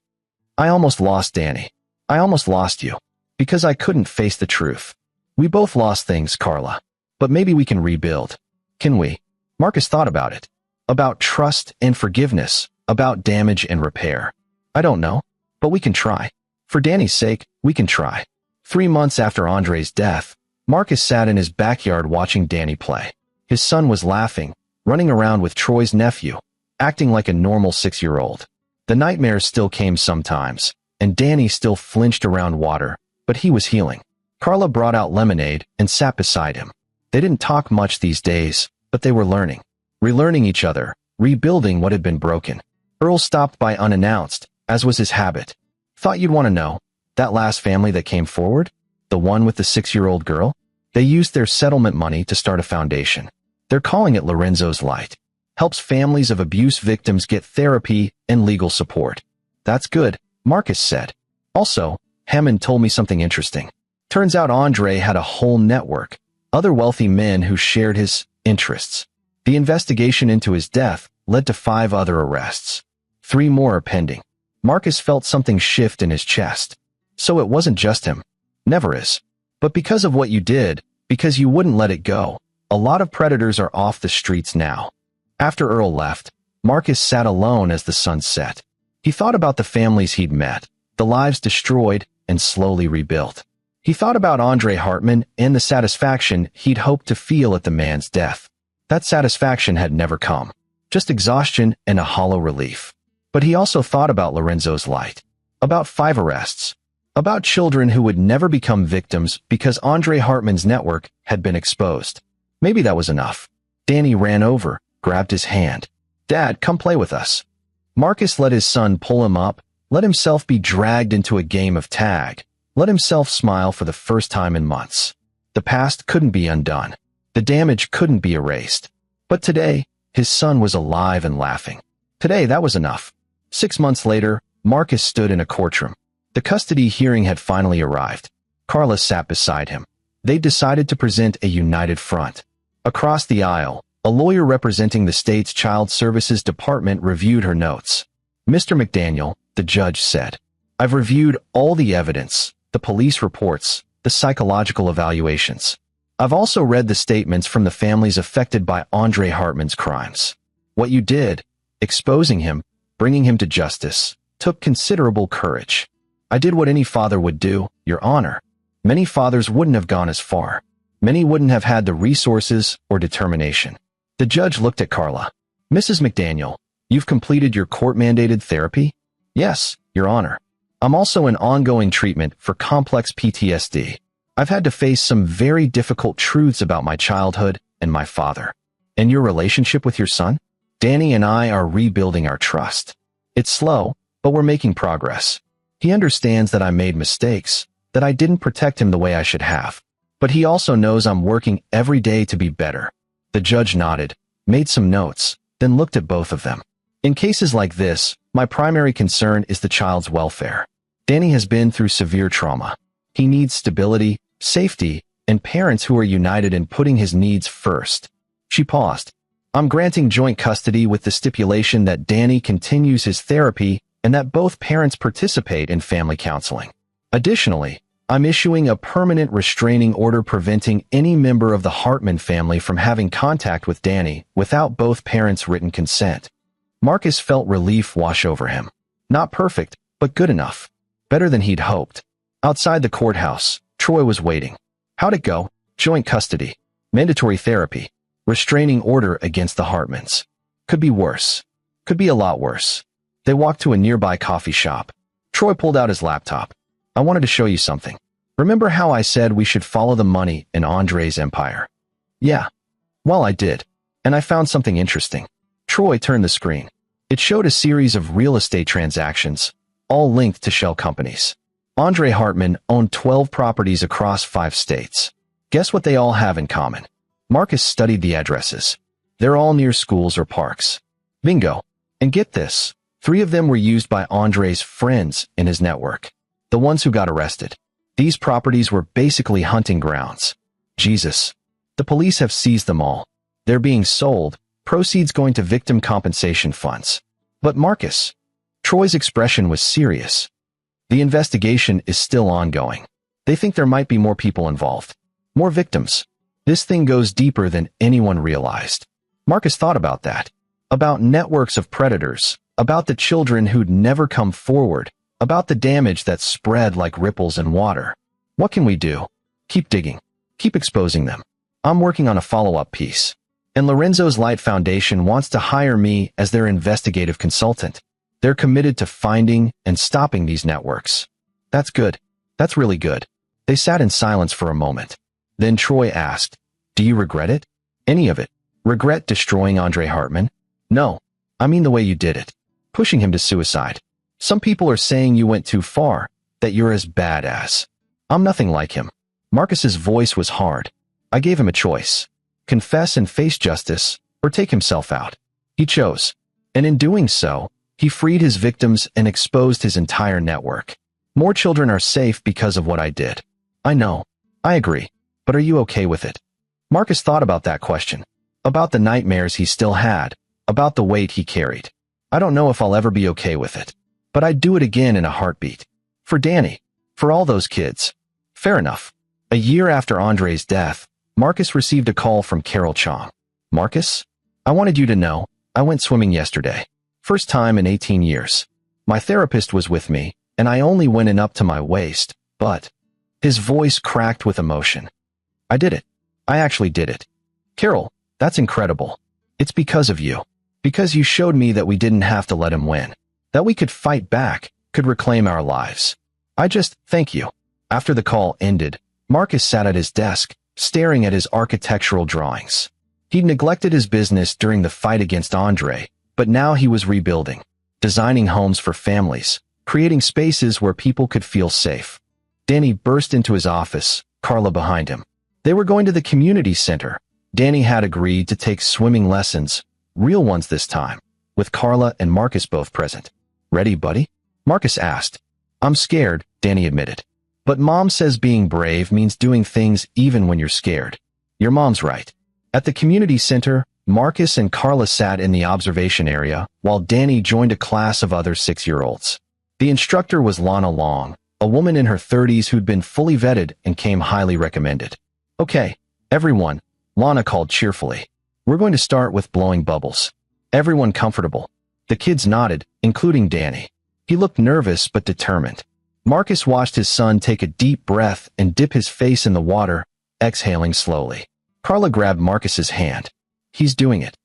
I almost lost Danny. I almost lost you. Because I couldn't face the truth. We both lost things, Carla. But maybe we can rebuild. Can we? Marcus thought about it. About trust and forgiveness. About damage and repair. I don't know. But we can try. For Danny's sake, we can try. 3 months after Andre's death, Marcus sat in his backyard watching Danny play. His son was laughing, running around with Troy's nephew, acting like a normal 6-year-old. The nightmares still came sometimes, and Danny still flinched around water, but he was healing. Carla brought out lemonade and sat beside him. They didn't talk much these days, but they were learning. Relearning each other, rebuilding what had been broken. Earl stopped by unannounced, as was his habit. Thought you'd want to know. That last family that came forward? The one with the 6-year-old girl? They used their settlement money to start a foundation. They're calling it Lorenzo's Light. Helps families of abuse victims get therapy and legal support. That's good, Marcus said. Also, Hammond told me something interesting. Turns out Andre had a whole network. Other wealthy men who shared his interests. The investigation into his death led to 5 other arrests. 3 more are pending. Marcus felt something shift in his chest. So it wasn't just him. Never is. But because of what you did, because you wouldn't let it go, a lot of predators are off the streets now. After Earl left, Marcus sat alone as the sun set. He thought about the families he'd met, the lives destroyed and slowly rebuilt. He thought about Andre Hartman and the satisfaction he'd hoped to feel at the man's death. That satisfaction had never come. Just exhaustion and a hollow relief. But he also thought about Lorenzo's Light. About 5 arrests. About children who would never become victims because Andre Hartman's network had been exposed. Maybe that was enough. Danny ran over, grabbed his hand. Dad, come play with us. Marcus let his son pull him up, let himself be dragged into a game of tag, let himself smile for the first time in months. The past couldn't be undone. The damage couldn't be erased. But today, his son was alive and laughing. Today, that was enough. 6 months later, Marcus stood in a courtroom. The custody hearing had finally arrived. Carla sat beside him. They decided to present a united front. Across the aisle, a lawyer representing the state's Child Services Department reviewed her notes. Mr. McDaniel, the judge said, I've reviewed all the evidence, the police reports, the psychological evaluations. I've also read the statements from the families affected by Andre Hartman's crimes. What you did, exposing him, bringing him to justice, took considerable courage. I did what any father would do, Your Honor. Many fathers wouldn't have gone as far. Many wouldn't have had the resources or determination. The judge looked at Carla. Mrs. McDaniel, you've completed your court-mandated therapy? Yes, Your Honor. I'm also in ongoing treatment for complex PTSD. I've had to face some very difficult truths about my childhood and my father. And your relationship with your son? Danny and I are rebuilding our trust. It's slow, but we're making progress. He understands that I made mistakes, that I didn't protect him the way I should have. But he also knows I'm working every day to be better. The judge nodded, made some notes, then looked at both of them. In cases like this, my primary concern is the child's welfare. Danny has been through severe trauma. He needs stability, safety, and parents who are united in putting his needs first. She paused. I'm granting joint custody with the stipulation that Danny continues his therapy and that both parents participate in family counseling. Additionally, I'm issuing a permanent restraining order preventing any member of the Hartman family from having contact with Danny without both parents' written consent. Marcus felt relief wash over him. Not perfect, but good enough. Better than he'd hoped. Outside the courthouse, Troy was waiting. How'd it go? Joint custody. Mandatory therapy. Restraining order against the Hartmans. Could be worse. Could be a lot worse. They walked to a nearby coffee shop. Troy pulled out his laptop. I wanted to show you something. Remember how I said we should follow the money in Andre's empire? Yeah. Well, I did. And I found something interesting. Troy turned the screen. It showed a series of real estate transactions, all linked to shell companies. Andre Hartman owned 12 properties across 5 states. Guess what they all have in common? Marcus studied the addresses. They're all near schools or parks. Bingo. And get this, 3 of them were used by Andre's friends in his network. The ones who got arrested. These properties were basically hunting grounds. Jesus. The police have seized them all. They're being sold, proceeds going to victim compensation funds. But Marcus. Troy's expression was serious. The investigation is still ongoing. They think there might be more people involved. More victims. This thing goes deeper than anyone realized. Marcus thought about that. About networks of predators. About the children who'd never come forward. About the damage that spread like ripples in water. What can we do? Keep digging. Keep exposing them. I'm working on a follow-up piece. And Lorenzo's Light Foundation wants to hire me as their investigative consultant. They're committed to finding and stopping these networks. That's good. That's really good. They sat in silence for a moment. Then Troy asked, "Do you regret it? Any of it? Regret destroying Andre Hartman?" "No. I mean the way you did it. Pushing him to suicide. Some people are saying you went too far, that you're as bad as." "I'm nothing like him." Marcus's voice was hard. "I gave him a choice. Confess and face justice, or take himself out. He chose. And in doing so, he freed his victims and exposed his entire network. More children are safe because of what I did." "I know. I agree. But are you okay with it?" Marcus thought about that question. About the nightmares he still had. About the weight he carried. "I don't know if I'll ever be okay with it. But I'd do it again in a heartbeat. For Danny. For all those kids." "Fair enough." A year after Andre's death, Marcus received a call from Carol Chong. "Marcus, I wanted you to know, I went swimming yesterday. First time in 18 years. My therapist was with me, and I only went in up to my waist, but..." His voice cracked with emotion. "I did it. I actually did it. Carol, that's incredible. It's because of you. Because you showed me that we didn't have to let him win. That we could fight back, could reclaim our lives. Thank you." After the call ended, Marcus sat at his desk, staring at his architectural drawings. He'd neglected his business during the fight against Andre, but now he was rebuilding, designing homes for families, creating spaces where people could feel safe. Danny burst into his office, Carla behind him. They were going to the community center. Danny had agreed to take swimming lessons, real ones this time, with Carla and Marcus both present. "Ready, buddy?" Marcus asked. "I'm scared," Danny admitted. "But Mom says being brave means doing things even when you're scared." "Your mom's right." At the community center, Marcus and Carla sat in the observation area, while Danny joined a class of other 6-year-olds. The instructor was Lana Long, a woman in her 30s who'd been fully vetted and came highly recommended. "Okay, everyone," Lana called cheerfully. "We're going to start with blowing bubbles. Everyone comfortable." The kids nodded, including Danny. He looked nervous but determined. Marcus watched his son take a deep breath and dip his face in the water, exhaling slowly. Carla grabbed Marcus's hand. "He's doing it."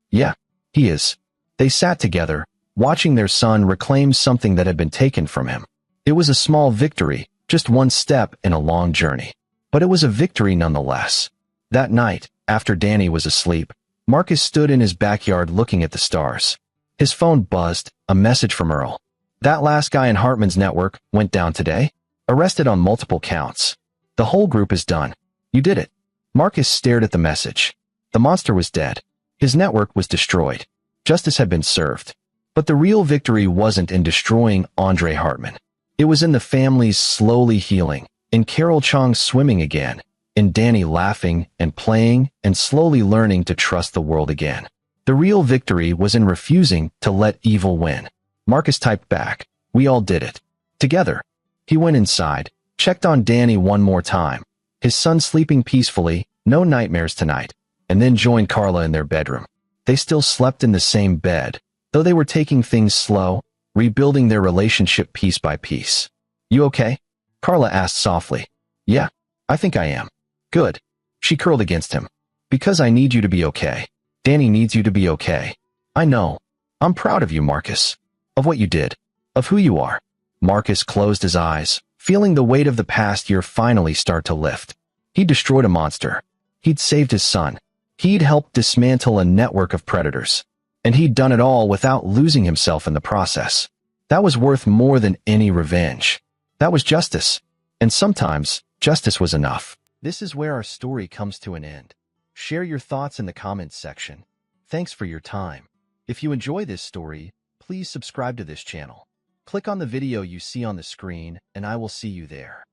"Yeah, he is." They sat together, watching their son reclaim something that had been taken from him. It was a small victory, just one step in a long journey. But it was a victory nonetheless. That night, after Danny was asleep, Marcus stood in his backyard looking at the stars. His phone buzzed, a message from Earl. "That last guy in Hartman's network went down today. Arrested on multiple counts. The whole group is done. You did it." Marcus stared at the message. The monster was dead. His network was destroyed. Justice had been served. But the real victory wasn't in destroying Andre Hartman. It was in the family's slowly healing, in Carol Chong swimming again, in Danny laughing and playing and slowly learning to trust the world again. The real victory was in refusing to let evil win. Marcus typed back, "We all did it. Together." He went inside, checked on Danny one more time, his son sleeping peacefully, no nightmares tonight, and then joined Carla in their bedroom. They still slept in the same bed, though they were taking things slow, rebuilding their relationship piece by piece. "You okay?" Carla asked softly. "Yeah, I think I am." "Good." She curled against him. "Because I need you to be okay. Danny needs you to be okay. I know. I'm proud of you, Marcus. Of what you did. Of who you are." Marcus closed his eyes, feeling the weight of the past year finally start to lift. He'd destroyed a monster. He'd saved his son. He'd helped dismantle a network of predators. And he'd done it all without losing himself in the process. That was worth more than any revenge. That was justice. And sometimes, justice was enough. This is where our story comes to an end. Share your thoughts in the comments section. Thanks for your time. If you enjoy this story, please subscribe to this channel. Click on the video you see on the screen, and I will see you there.